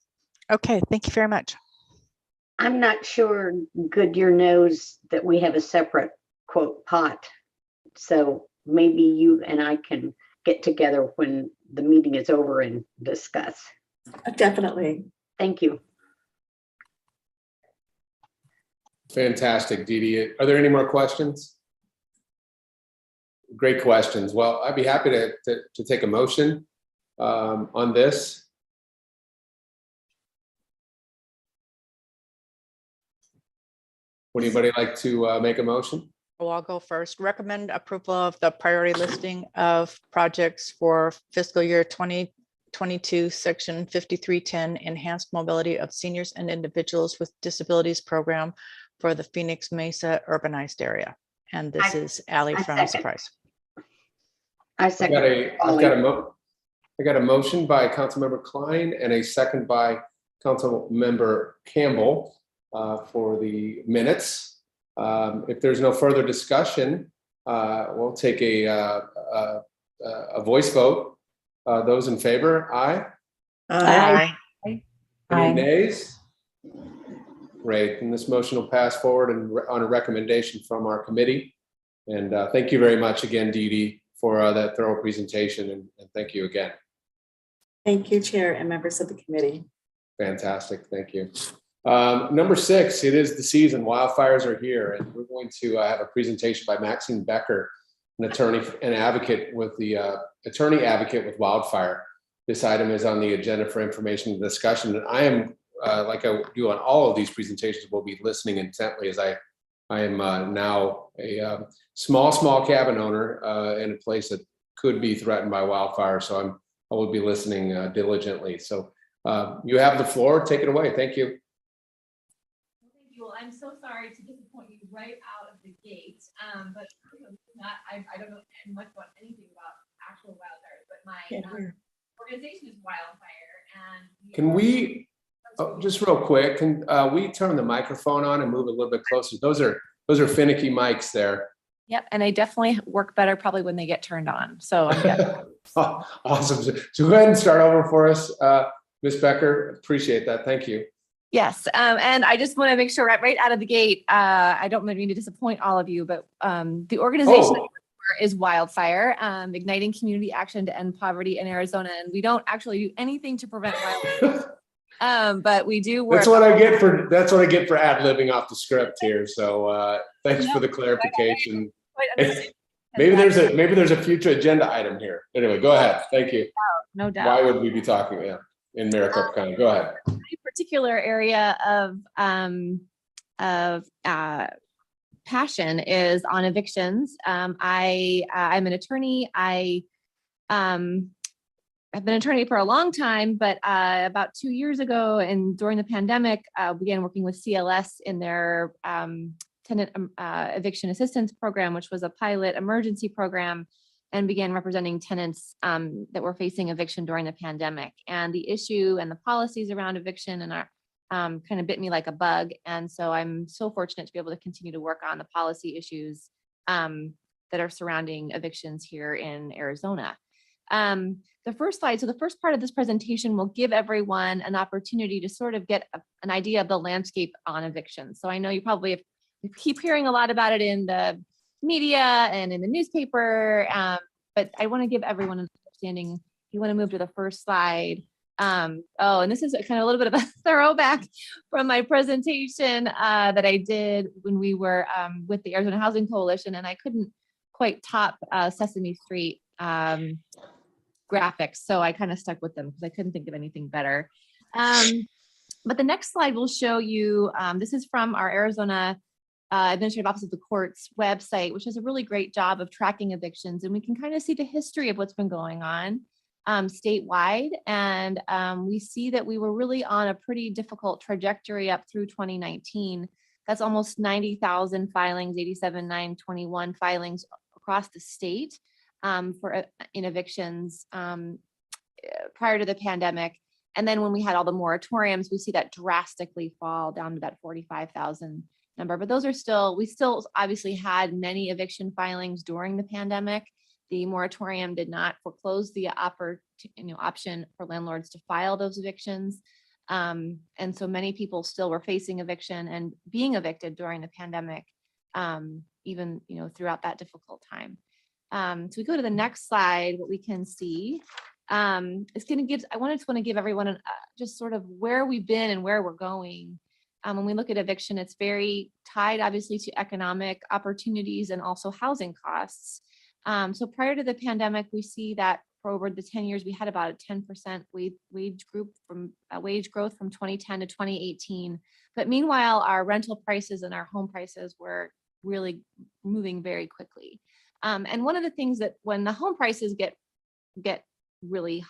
Okay, thank you very much. I'm not sure Goodyear knows that we have a separate quote pot. So maybe you and I can get together when the meeting is over and discuss. Definitely. Thank you. Fantastic, Dee Dee. Are there any more questions? Great questions. Well, I'd be happy to take a motion on this. Would anybody like to make a motion? Well, I'll go first. Recommend approval of the priority listing of projects for fiscal year 2022, section 5310, enhanced mobility of seniors and individuals with disabilities program for the Phoenix Mesa urbanized area. And this is Allie from Surprise. I second. I've got a I got a motion by Councilmember Klein and a second by Councilmember Campbell for the minutes. If there's no further discussion, we'll take a voice vote. Those in favor, aye. Aye. Any nays? Great, and this motion will pass forward and on a recommendation from our committee. And thank you very much again, Dee Dee, for that thorough presentation, and thank you again. Thank you, Chair and members of the committee. Fantastic, thank you. Number 6, it is the season. Wildfires are here, and we're going to have a presentation by Maxine Becker, an attorney and advocate with the attorney advocate with wildfire. This item is on the agenda for information and discussion, and I am, like I do on all of these presentations, will be listening intently as I am now a small cabin owner in a place that could be threatened by wildfire. So I will be listening diligently. So you have the floor. Take it away. Thank you. Thank you. Well, I'm so sorry to disappoint you right out of the gate, but I don't know much about anything about actual wildfires, but my organization is Wildfire, and can we just real quick? Can we turn the microphone on and move a little bit closer? Those are finicky mics there. Yep, and they definitely work better probably when they get turned on. So I'm good. Oh, awesome. So go ahead and start over for us, Ms. Becker. Appreciate that. Thank you. Yes, and I just want to make sure right out of the gate, I don't mean to disappoint all of you, but the organization is Wildfire, igniting community action to end poverty in Arizona, and we don't actually do anything to prevent wildfire, but we do work. That's what I get for ad-libbing off the script here. So thanks for the clarification. Maybe there's a future agenda item here. Anyway, go ahead. Thank you. No doubt. Why would we be talking in Maricopa County? Go ahead. My particular area of passion is on evictions. I'm an attorney. I've been an attorney for a long time, but about 2 years ago and during the pandemic, began working with CLS in their tenant eviction assistance program, which was a pilot emergency program, and began representing tenants that were facing eviction during the pandemic. And the issue and the policies around eviction and our kind of bit me like a bug. And so I'm so fortunate to be able to continue to work on the policy issues that are surrounding evictions here in Arizona. The first slide, so the first part of this presentation will give everyone an opportunity to sort of get an idea of the landscape on evictions. So I know you probably keep hearing a lot about it in the media and in the newspaper, but I want to give everyone an understanding. If you want to move to the first slide. And this is kind of a little bit of a throwback from my presentation that I did when we were with the Arizona Housing Coalition, and I couldn't quite top Sesame Street graphics, so I kind of stuck with them because I couldn't think of anything better. But the next slide will show you, this is from our Arizona Administrative Office of the Courts website, which does a really great job of tracking evictions. And we can kind of see the history of what's been going on statewide. And we see that we were really on a pretty difficult trajectory up through 2019. That's almost 90,000 filings, 87,921 filings across the state in evictions prior to the pandemic. And then when we had all the moratoriums, we see that drastically fall down to that 45,000 number. But those are we still obviously had many eviction filings during the pandemic. The moratorium did not foreclose the option for landlords to file those evictions. And so many people still were facing eviction and being evicted during the pandemic, even throughout that difficult time. So we go to the next slide. What we can see is going to give. I want to give everyone just sort of where we've been and where we're going. When we look at eviction, it's very tied, obviously, to economic opportunities and also housing costs. So prior to the pandemic, we see that for over the 10 years, we had about a 10% wage growth from 2010 to 2018. But meanwhile, our rental prices and our home prices were really moving very quickly. And one of the things that when the home prices get really,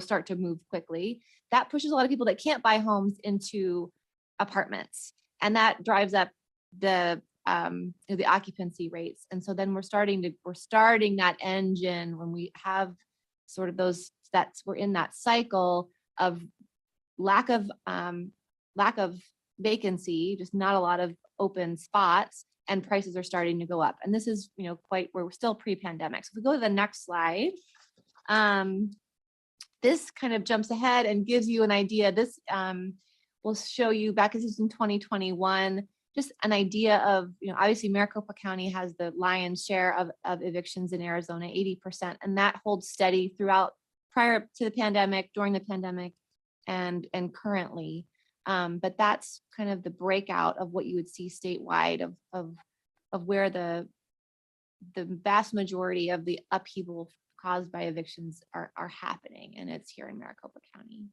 start to move quickly, that pushes a lot of people that can't buy homes into apartments, and that drives up the occupancy rates. And so then we're starting that engine when we have sort of those we're in that cycle of lack of vacancy, just not a lot of open spots, and prices are starting to go up. And this is, we're still pre-pandemic. So if we go to the next slide, this kind of jumps ahead and gives you an idea. This will show you back as in 2021, just an idea of, obviously Maricopa County has the lion's share of evictions in Arizona, 80%, and that holds steady throughout prior to the pandemic, during the pandemic, and currently. But that's kind of the breakout of what you would see statewide of where the vast majority of the upheaval caused by evictions are happening, and it's here in Maricopa County.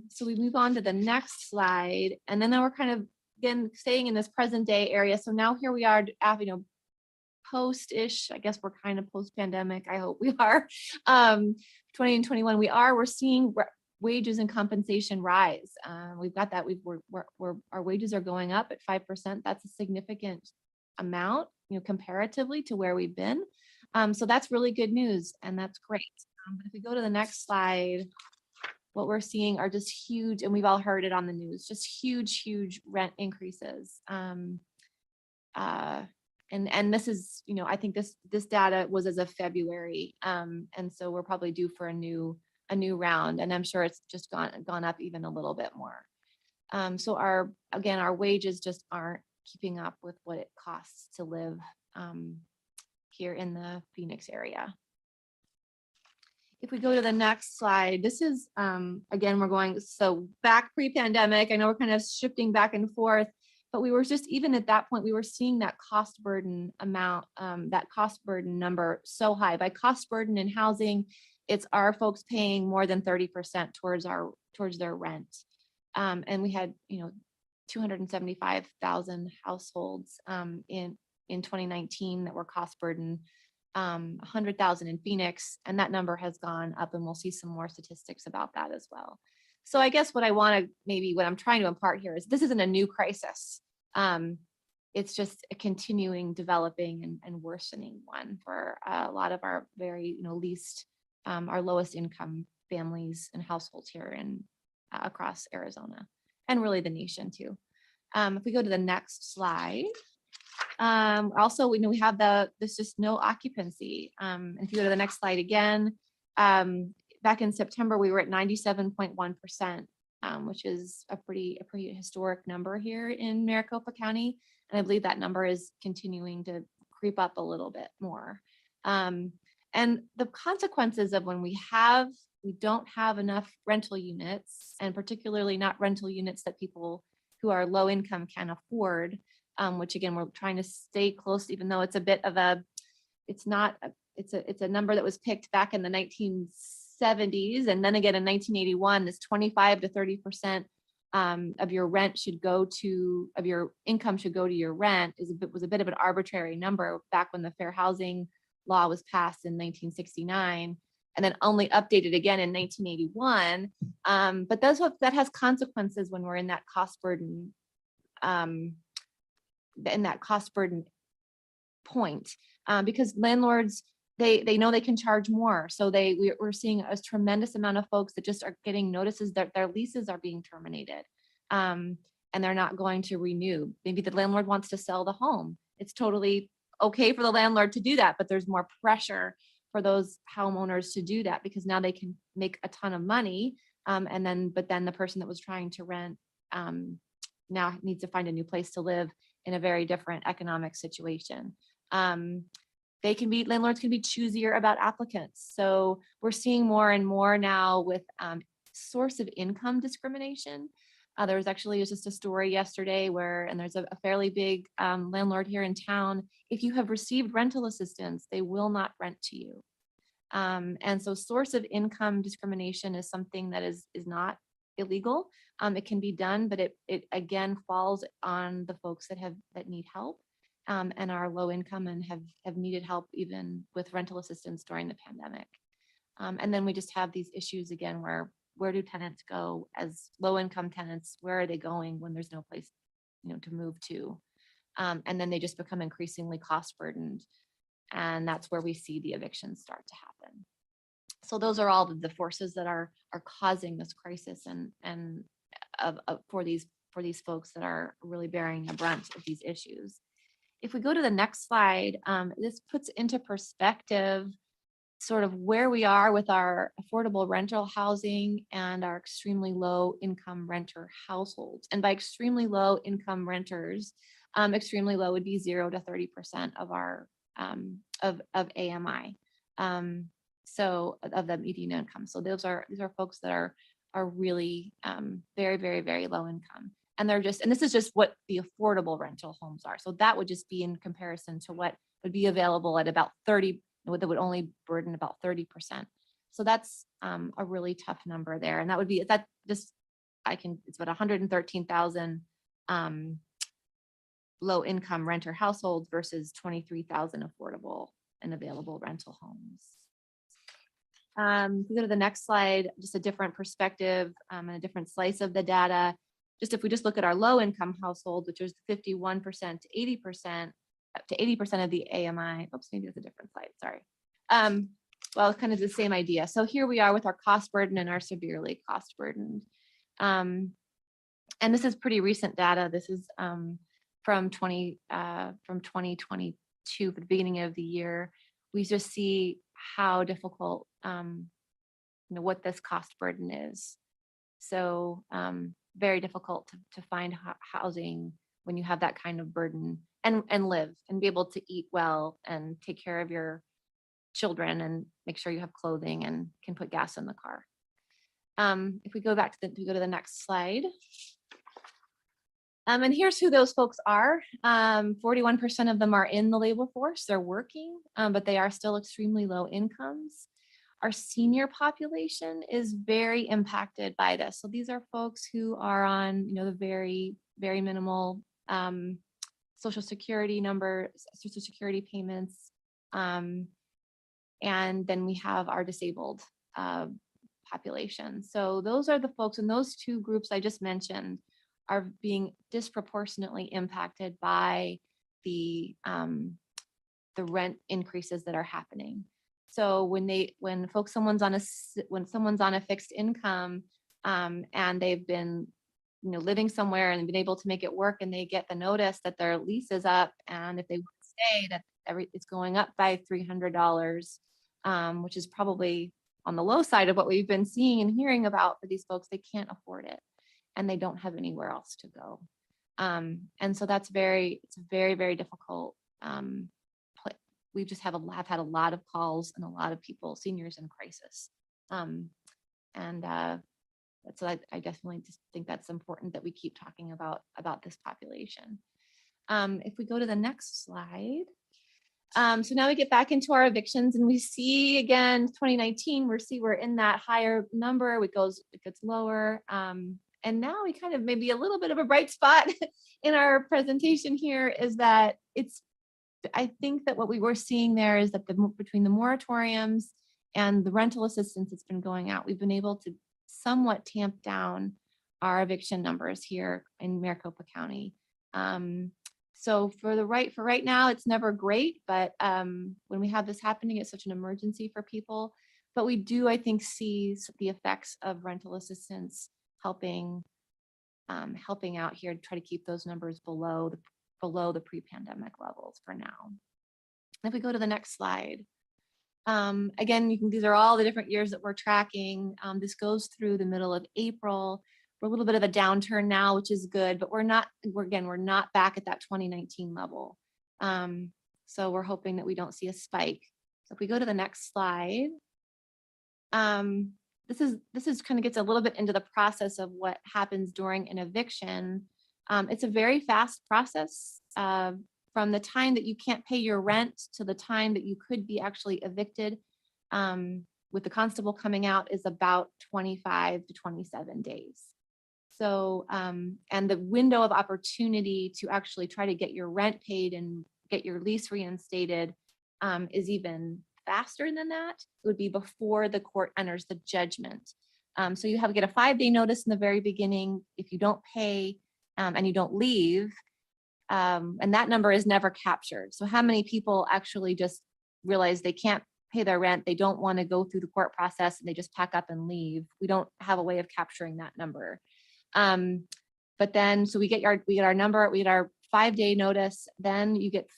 So we move on to the next slide, and then now we're kind of again staying in this present day area. So now here we are, post-ish. I guess we're kind of post-pandemic. I hope we are. 2021, we're seeing wages and compensation rise. We've got that. Our wages are going up at 5%. That's a significant amount, comparatively to where we've been. So that's really good news, and that's great. But if we go to the next slide, what we're seeing are just huge, and we've all heard it on the news, just huge rent increases. And this is, I think this data was as of February, and so we're probably due for a new round, and I'm sure it's just gone up even a little bit more. So our wages just aren't keeping up with what it costs to live here in the Phoenix area. If we go to the next slide, this is, again, we're going, so back pre-pandemic, I know we're kind of shifting back and forth, but we were just, even at that point, we were seeing that cost burden amount, that cost burden number so high. By cost burden in housing, it's our folks paying more than 30% towards their rent. And we had, 275,000 households in 2019 that were cost burden, 100,000 in Phoenix, and that number has gone up, and we'll see some more statistics about that as well. So I guess what I'm trying to impart here is this isn't a new crisis. It's just a continuing developing and worsening one for a lot of our very, our lowest income families and households here in across Arizona, and really the nation too. If we go to the next slide, also we have there's just no occupancy. If you go to the next slide again, back in September we were at 97.1%, which is a pretty historic number here in Maricopa County, and I believe that number is continuing to creep up a little bit more. And the consequences of when we don't have enough rental units, and particularly not rental units that people who are low income can afford, which again, we're trying to stay close, even though it's a bit of it's a number that was picked back in the 1970s. And then again, in 1981, this 25 to 30% of your rent of your income should go to your rent was a bit of an arbitrary number back when the Fair Housing Law was passed in 1969. And then only updated again in 1981. But that has consequences when we're in that cost burden, point, because landlords, they know they can charge more. So we're seeing a tremendous amount of folks that just are getting notices that their leases are being terminated, and they're not going to renew. Maybe the landlord wants to sell the home. It's totally okay for the landlord to do that, but there's more pressure for those homeowners to do that because now they can make a ton of money. But then the person that was trying to rent now needs to find a new place to live in a very different economic situation. Landlords can be choosier about applicants. So we're seeing more and more now with source of income discrimination. There was just a story yesterday and there's a fairly big landlord here in town. If you have received rental assistance, they will not rent to you. And so source of income discrimination is something that is not illegal. It can be done, but it again falls on the folks that need help and are low income and have needed help even with rental assistance during the pandemic. And then we just have these issues again where do tenants go as low income tenants? Where are they going when there's no place to move to? And then they just become increasingly cost burdened. And that's where we see the evictions start to happen. So those are all the forces that are causing this crisis and for these folks that are really bearing the brunt of these issues. If we go to the next slide, this puts into perspective sort of where we are with our affordable rental housing and our extremely low income renter households. And by extremely low income renters, extremely low would be 0 to 30% of our of AMI. So of the median income. So these are folks that are really very, very, very low income. And this is just what the affordable rental homes are. So that would just be in comparison to what would be available at about 30, that would only burden about 30%. So that's a really tough number there. And that would be, it's about 113,000 low income renter households versus 23,000 affordable and available rental homes. If we go to the next slide, just a different perspective and a different slice of the data. Just if we just look at our low income household, which is 51% to 80%, up to 80% of the AMI. Oops, maybe it's a different slide, sorry. Well, it's kind of the same idea. So here we are with our cost burden and our severely cost burdened. And this is pretty recent data. This is from 2022, for the beginning of the year. We just see how difficult, what this cost burden is. So very difficult to find housing when you have that kind of burden and live and be able to eat well and take care of your children and make sure you have clothing and can put gas in the car. If we go back to go to the next slide. And here's who those folks are. 41% of them are in the labor force. They're working, but they are still extremely low incomes. Our senior population is very impacted by this. So these are folks who are on, the very, very minimal Social Security numbers, Social Security payments. And then we have our disabled population. So those are the folks, and those two groups I just mentioned are being disproportionately impacted by the rent increases that are happening. So when someone's on a fixed income and they've been living somewhere and been able to make it work, and they get the notice that their lease is up, and if they want to stay, that it's going up by $300, which is probably on the low side of what we've been seeing and hearing about for these folks. They can't afford it, and they don't have anywhere else to go. And so it's very, very difficult. We just have had a lot of calls and a lot of people, seniors in crisis. So I definitely just think that's important that we keep talking about this population. If we go to the next slide. So now we get back into our evictions, and we see again, 2019, we're in that higher number. It gets lower. And now we kind of maybe a little bit of a bright spot in our presentation here is that I think that what we were seeing there is that between the moratoriums and the rental assistance that's been going out, we've been able to somewhat tamp down our eviction numbers here in Maricopa County. So for right now, it's never great, but when we have this happening, it's such an emergency for people. But we do, I think, see the effects of rental assistance helping out here to try to keep those numbers below the pre-pandemic levels for now. If we go to the next slide. Again, these are all the different years that we're tracking. This goes through the middle of April. We're a little bit of a downturn now, which is good, but we're not back at that 2019 level. So we're hoping that we don't see a spike. So if we go to the next slide. This is kind of gets a little bit into the process of what happens during an eviction. It's a very fast process from the time that you can't pay your rent to the time that you could be actually evicted with the constable coming out is about 25 to 27 days. So, and the window of opportunity to actually try to get your rent paid and get your lease reinstated is even faster than that. It would be before the court enters the judgment. So you have to get a 5-day notice in the very beginning. If you don't pay and you don't leave, and that number is never captured. So how many people actually just realize they can't pay their rent, they don't want to go through the court process and they just pack up and leave. We don't have a way of capturing that number. But then, so we get our number, we get our 5-day notice, then you get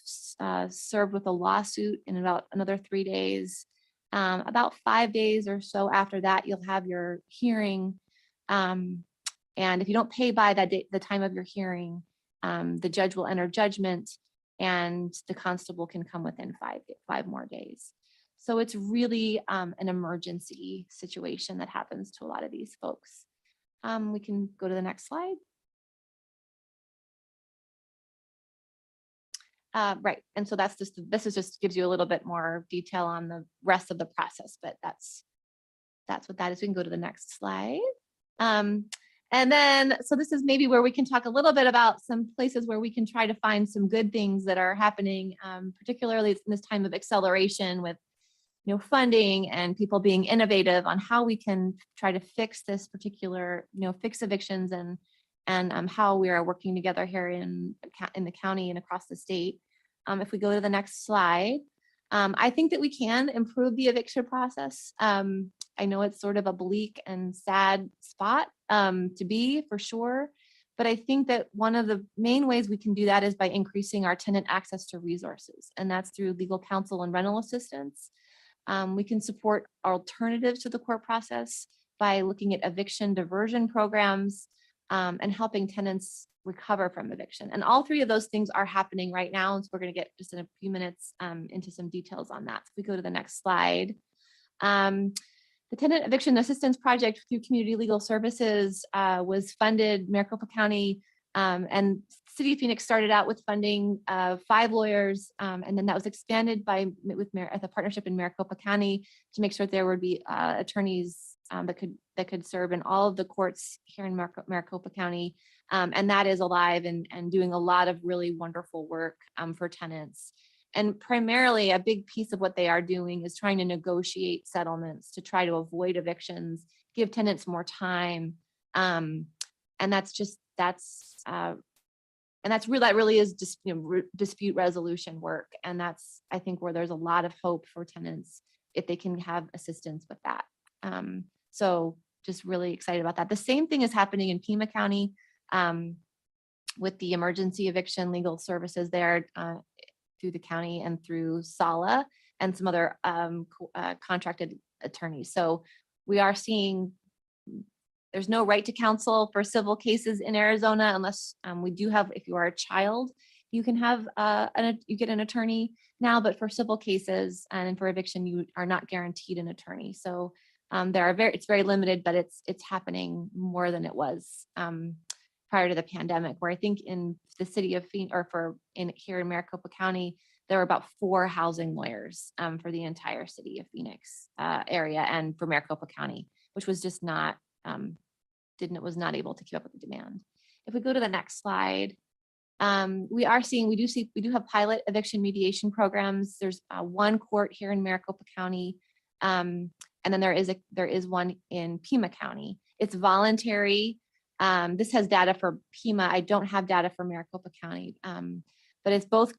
served with a lawsuit in about another 3 days. About 5 days or so after that, you'll have your hearing. And if you don't pay by that date, the time of your hearing, the judge will enter judgment and the constable can come within 5 more days. So it's really an emergency situation that happens to a lot of these folks. We can go to the next slide. Right, and so this is just gives you a little bit more detail on the rest of the process, but that's what that is. We can go to the next slide. And then, so this is maybe where we can talk a little bit about some places where we can try to find some good things that are happening, particularly in this time of acceleration with funding and people being innovative on how we can try to fix this particular, fix evictions and how we are working together here in the county and across the state. If we go to the next slide, I think that we can improve the eviction process. I know it's sort of a bleak and sad spot to be, for sure, but I think that one of the main ways we can do that is by increasing our tenant access to resources, and that's through legal counsel and rental assistance. We can support alternatives to the court process by looking at eviction diversion programs and helping tenants recover from eviction. And all three of those things are happening right now. And so we're going to get just in a few minutes into some details on that. So if we go to the next slide. The Tenant Eviction Assistance Project through Community Legal Services was funded, Maricopa County and City of Phoenix started out with funding 5 lawyers, and then that was expanded with the partnership in Maricopa County to make sure that there would be attorneys that could serve in all of the courts here in Maricopa County. And that is alive and doing a lot of really wonderful work for tenants. And primarily a big piece of what they are doing is trying to negotiate settlements to try to avoid evictions, give tenants more time. And that really is just dispute resolution work. And that's, I think, where there's a lot of hope for tenants if they can have assistance with that. So just really excited about that. The same thing is happening in Pima County with the emergency eviction legal services there through the county and through SALA and some other contracted attorneys. So we are seeing there's no right to counsel for civil cases in Arizona unless we do have, if you are a child, you can have you get an attorney now, but for civil cases and for eviction, you are not guaranteed an attorney. So it's very limited, but it's happening more than it was prior to the pandemic, where I think in the city of Phoenix, or here in Maricopa County, there were about 4 housing lawyers for the entire city of Phoenix area and for Maricopa County, which was just not was not able to keep up with the demand. If we go to the next slide, we do have pilot eviction mediation programs. There's one court here in Maricopa County, and then there is one in Pima County. It's voluntary. This has data for Pima. I don't have data for Maricopa County, but it's both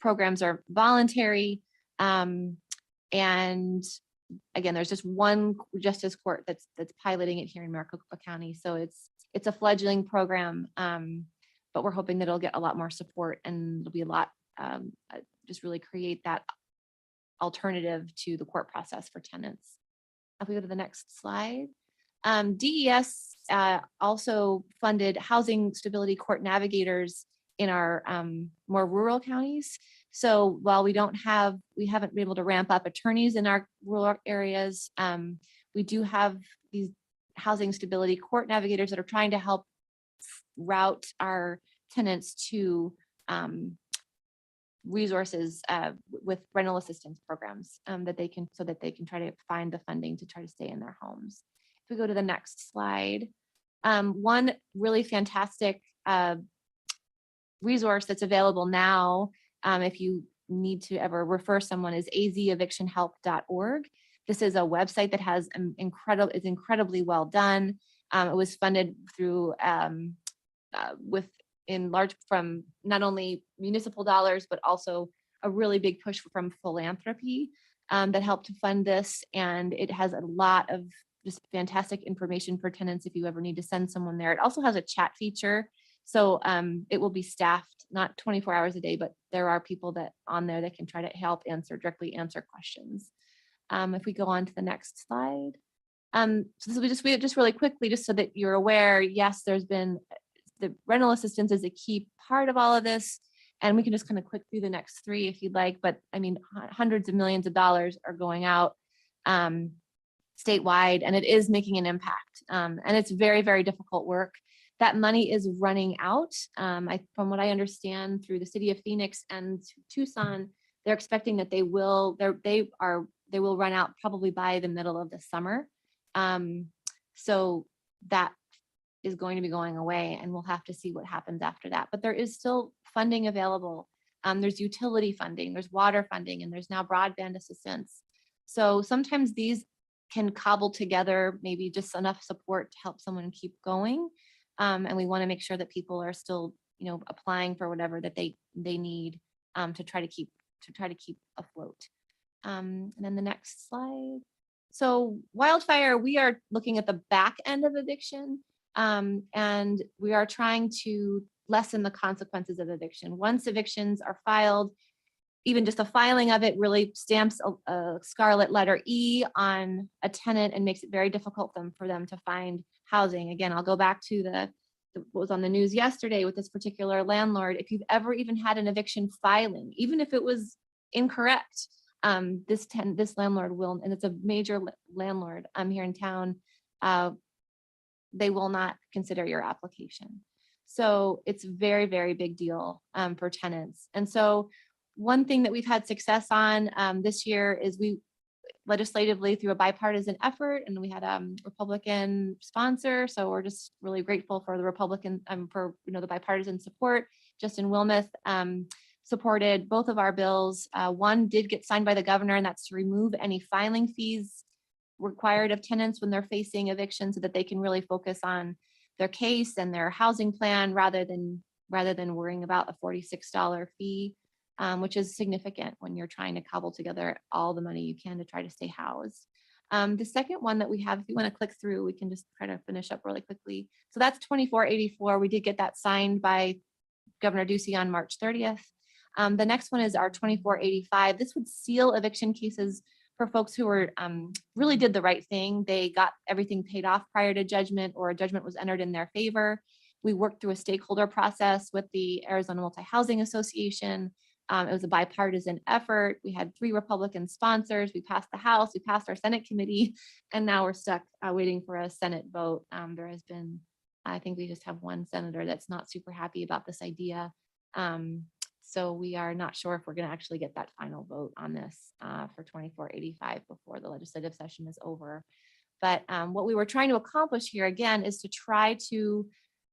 programs are voluntary. And again, there's just one justice court that's piloting it here in Maricopa County. So it's a fledgling program, but we're hoping that it'll get a lot more support and it'll be a lot, just really create that alternative to the court process for tenants. If we go to the next slide. DES also funded housing stability court navigators in our more rural counties. So while we haven't been able to ramp up attorneys in our rural areas, we do have these housing stability court navigators that are trying to help route our tenants to resources with rental assistance programs so that they can try to find the funding to try to stay in their homes. If we go to the next slide, one really fantastic resource that's available now, if you need to ever refer someone, is azevictionhelp.org. This is a website that has is incredibly well done. It was funded through in large from not only municipal dollars, but also a really big push from philanthropy. that helped to fund this. And it has a lot of just fantastic information for tenants if you ever need to send someone there. It also has a chat feature. So it will be staffed, not 24 hours a day, but there are people that on there that can try to help directly answer questions. If we go on to the next slide. So this will be just really quickly, just so that you're aware, yes, there's been the rental assistance is a key part of all of this. And we can just kind of click through the next three if you'd like, but I mean, hundreds of millions of dollars are going out statewide, and it is making an impact. And it's very, very difficult work. That money is running out. From what I understand through the city of Phoenix and Tucson, they're expecting that they will run out probably by the middle of the summer. So that is going to be going away, and we'll have to see what happens after that. But there is still funding available. There's utility funding, there's water funding, and there's now broadband assistance. So sometimes these can cobble together maybe just enough support to help someone keep going. And we want to make sure that people are still, applying for whatever that they need to try to keep afloat. And then the next slide. So wildfire, we are looking at the back end of eviction, and we are trying to lessen the consequences of eviction. Once evictions are filed, even just the filing of it really stamps a scarlet letter E on a tenant and makes it very difficult for them to find housing. Again, I'll go back to what was on the news yesterday with this particular landlord. If you've ever even had an eviction filing, even if it was incorrect, this landlord will, and it's a major landlord here in town, they will not consider your application. So it's a very, very big deal for tenants. And so one thing that we've had success on this year is we legislatively through a bipartisan effort, and we had a Republican sponsor. So we're just really grateful for the Republican, for the bipartisan support. Justin Wilmoth supported both of our bills. One did get signed by the governor, and that's to remove any filing fees required of tenants when they're facing eviction, so that they can really focus on their case and their housing plan rather than worrying about a $46 fee, which is significant when you're trying to cobble together all the money you can to try to stay housed. The second one that we have, if you want to click through, we can just try to finish up really quickly. So that's 2484. We did get that signed by Governor Ducey on March 30th. The next one is our 2485. This would seal eviction cases for folks who were really did the right thing. They got everything paid off prior to judgment, or a judgment was entered in their favor. We worked through a stakeholder process with the Arizona Multi-Housing Association. It was a bipartisan effort. We had 3 Republican sponsors. We passed the House, we passed our Senate committee, and now we're stuck waiting for a Senate vote. There has been, I think we just have one senator that's not super happy about this idea. So we are not sure if we're going to actually get that final vote on this for 2485 before the legislative session is over. But what we were trying to accomplish here again is to try to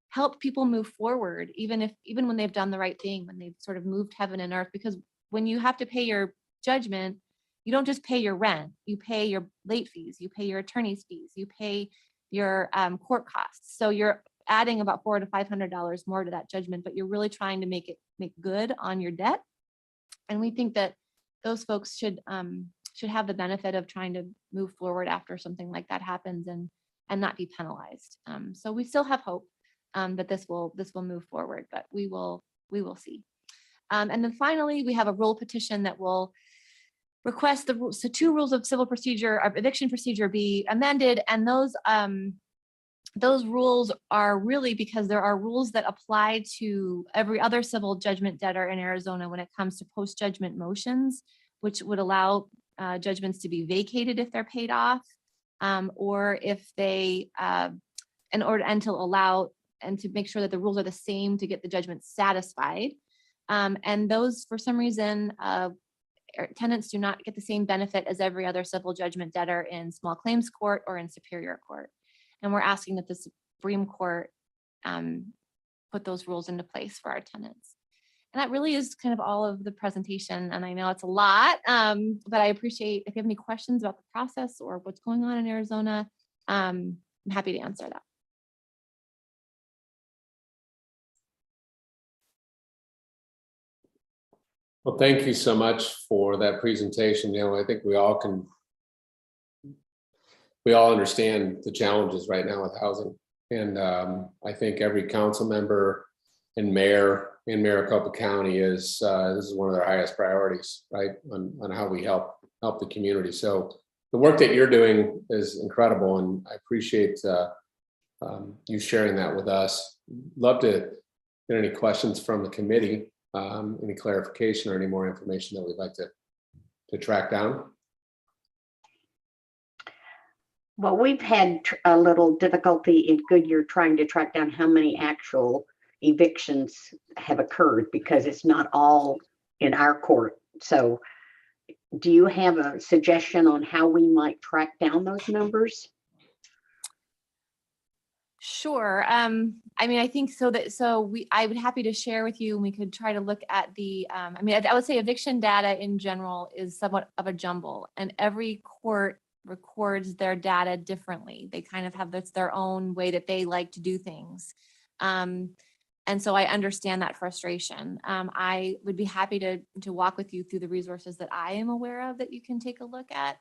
help people move forward, even when they've done the right thing, when they've sort of moved heaven and earth. Because when you have to pay your judgment, you don't just pay your rent, you pay your late fees, you pay your attorney's fees, you pay your court costs. So you're adding about $400 to $500 more to that judgment, but you're really trying to make good on your debt. And we think that those folks should have the benefit of trying to move forward after something like that happens and not be penalized. So we still have hope that this will move forward, but we will see. And then finally, we have a rule petition that will request the 2 rules of civil procedure, of eviction procedure, be amended. And those rules are really because there are rules that apply to every other civil judgment debtor in Arizona when it comes to post-judgment motions, which would allow judgments to be vacated if they're paid off, or if they, and to make sure that the rules are the same to get the judgment satisfied. And those, for some reason, tenants do not get the same benefit as every other civil judgment debtor in small claims court or in superior court. And we're asking that the Supreme Court put those rules into place for our tenants. And that really is kind of all of the presentation. And I know it's a lot, but I appreciate if you have any questions about the process or what's going on in Arizona, I'm happy to answer that. Well, thank you so much for that presentation. I think we all understand the challenges right now with housing. And I think every council member and mayor in Maricopa County this is one of their highest priorities, right? On how we help the community. So the work that you're doing is incredible, and I appreciate you sharing that with us. Love to get any questions from the committee, any clarification or any more information that we'd like to track down. Well, we've had a little difficulty in Goodyear trying to track down how many actual evictions have occurred because it's not all in our court. So do you have a suggestion on how we might track down those numbers? Sure. I mean, I think I would happy to share with you, and we could try to look at the, I would say eviction data in general is somewhat of a jumble, and every court records their data differently. They kind of have their own way that they like to do things. And so I understand that frustration. I would be happy to walk with you through the resources that I am aware of that you can take a look at.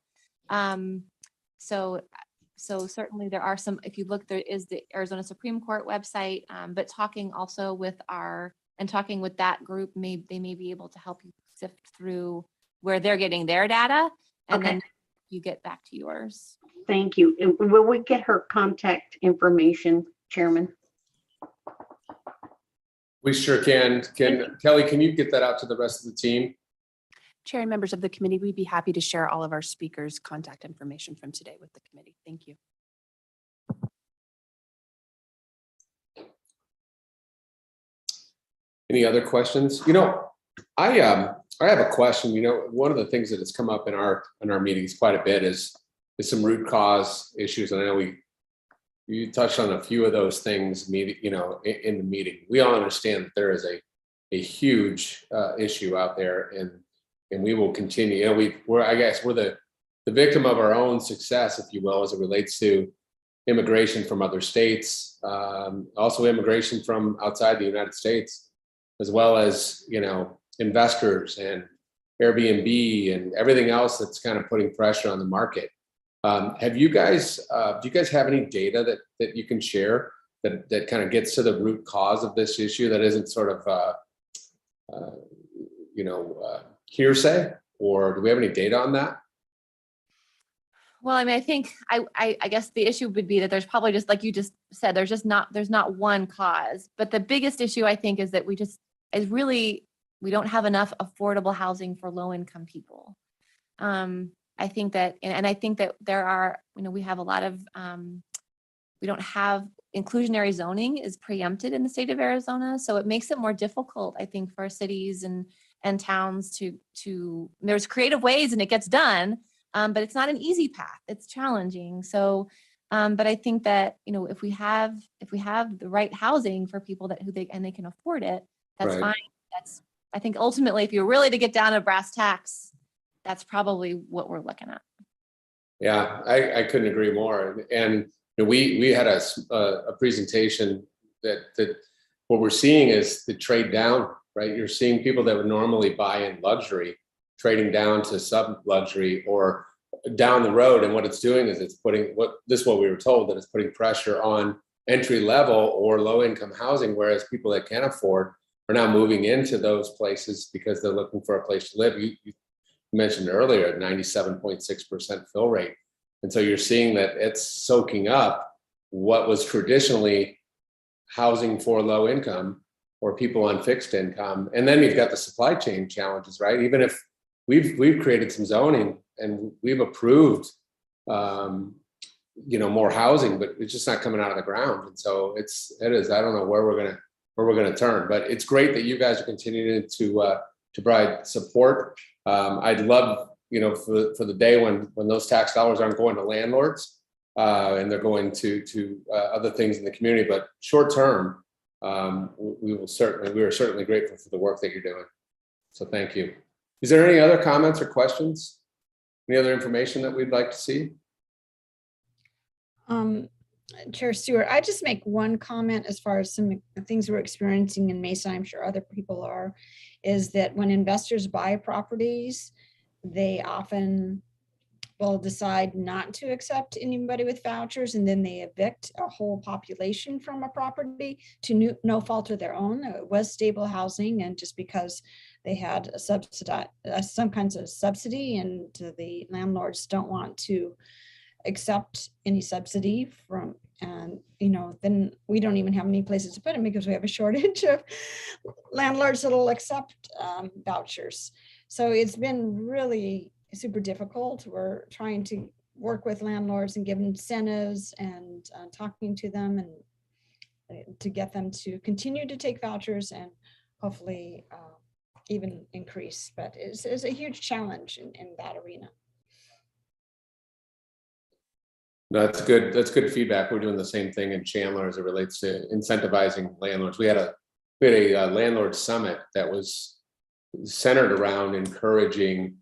So certainly there are some, if you look, there is the Arizona Supreme Court website, but talking also with that group, they may be able to help you sift through where they're getting their data, and then you get back to yours. Thank you. And will we get her contact information, Chairman? We sure can. Kelly, can you get that out to the rest of the team? Chair and members of the committee, we'd be happy to share all of our speakers' contact information from today with the committee. Thank you. Any other questions? I have a question. One of the things that has come up in our meetings quite a bit is some root cause issues. And I know you touched on a few of those things, in the meeting. We all understand that there is a huge issue out there, and we will continue. We're the victim of our own success, if you will, as it relates to immigration from other states, also immigration from outside the United States, as well as investors and Airbnb and everything else that's kind of putting pressure on the market. Do you guys have any data that you can share that kind of gets to the root cause of this issue that isn't sort of hearsay, or do we have any data on that? Well, I think I guess the issue would be that there's probably, just like you just said, there's not one cause, but the biggest issue I think is that we don't have enough affordable housing for low income people. I think that there are, we have a lot of, we don't have inclusionary zoning is preempted in the state of Arizona. So it makes it more difficult, I think, for cities and towns to there's creative ways and it gets done, but it's not an easy path. It's challenging. So, but I think that, if we have the right housing for people they can afford it, that's right. Fine. I think ultimately, if you're really to get down to brass tacks, that's probably what we're looking at. Yeah, I couldn't agree more. And we had a presentation that what we're seeing is the trade down, right? You're seeing people that would normally buy in luxury trading down to sub luxury or down the road. And what it's doing is it's what we were told, that it's putting pressure on entry level or low income housing, whereas people that can afford are now moving into those places because they're looking for a place to live. You mentioned earlier, 97.6% fill rate. And so you're seeing that it's soaking up what was traditionally housing for low income or people on fixed income. And then you've got the supply chain challenges, right? Even if we've created some zoning and we've approved, more housing, but it's just not coming out of the ground. And so it is, I don't know where we're gonna turn, but it's great that you guys are continuing to provide support. I'd love, for the day when those tax dollars aren't going to landlords and they're going to other things in the community. But short term, we are certainly grateful for the work that you're doing. So thank you. Is there any other comments or questions? Any other information that we'd like to see? Chair Stewart, I just make one comment as far as some things we're experiencing in Mesa. I'm sure other people are, is that when investors buy properties, they often will decide not to accept anybody with vouchers, and then they evict a whole population from a property to no fault of their own. It was stable housing, and just because they had a some kinds of subsidy, and the landlords don't want to accept any subsidy from, and then we don't even have any places to put them because we have a shortage of landlords that'll accept vouchers. So it's been really super difficult. We're trying to work with landlords and give incentives and talking to them and to get them to continue to take vouchers and hopefully even increase. But it's a huge challenge in that arena. No, that's good. That's good feedback. We're doing the same thing in Chandler as it relates to incentivizing landlords. We had a landlord summit that was centered around encouraging,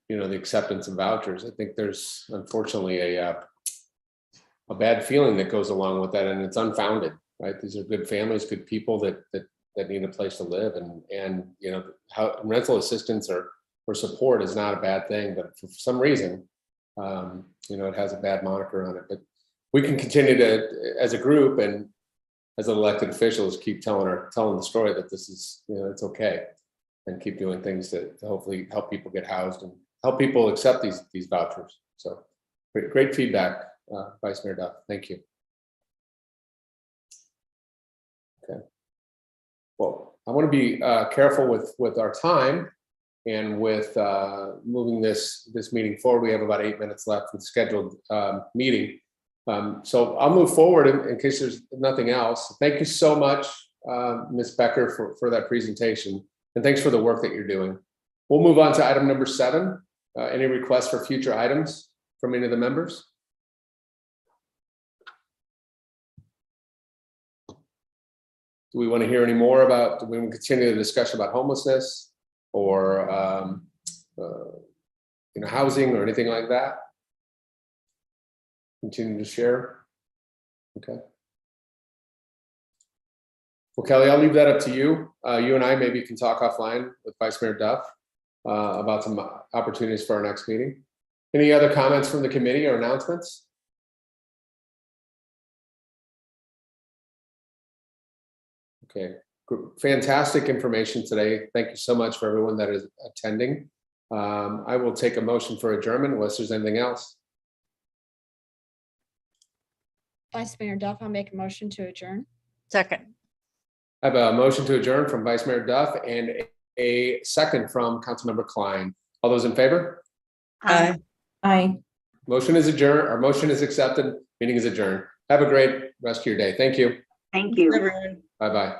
the acceptance of vouchers. I think there's unfortunately a bad feeling that goes along with that, and it's unfounded, right? These are good families, good people that need a place to live, and how rental assistance or support is not a bad thing, but for some reason, it has a bad moniker on it. But we can continue to, as a group and as elected officials, keep telling the story that this is, it's okay, and keep doing things to hopefully help people get housed and help people accept these vouchers. So great feedback, Vice Mayor Duff. Thank you. Okay. Well, I want to be careful with our time and with moving this meeting forward. We have about 8 minutes left for the scheduled meeting. So I'll move forward in case there's nothing else. Thank you so much, Ms. Becker, for that presentation. And thanks for the work that you're doing. We'll move on to item number 7. Any requests for future items from any of the members? Do we want to hear any more about, do we want to continue the discussion about homelessness or housing or anything like that? Continue to share. Okay. Well, Kelly, I'll leave that up to you. You and I maybe can talk offline with Vice Mayor Duff about some opportunities for our next meeting. Any other comments from the committee or announcements? Okay, fantastic information today. Thank you so much for everyone that is attending. I will take a motion for adjournment unless there's anything else. Vice Mayor Duff, I'll make a motion to adjourn. Second. I have a motion to adjourn from Vice Mayor Duff and a second from Councilmember Klein. All those in favor? Aye. Aye. Motion is adjourned. Our motion is accepted. Meeting is adjourned. Have a great rest of your day. Thank you. Thank you. Bye-bye.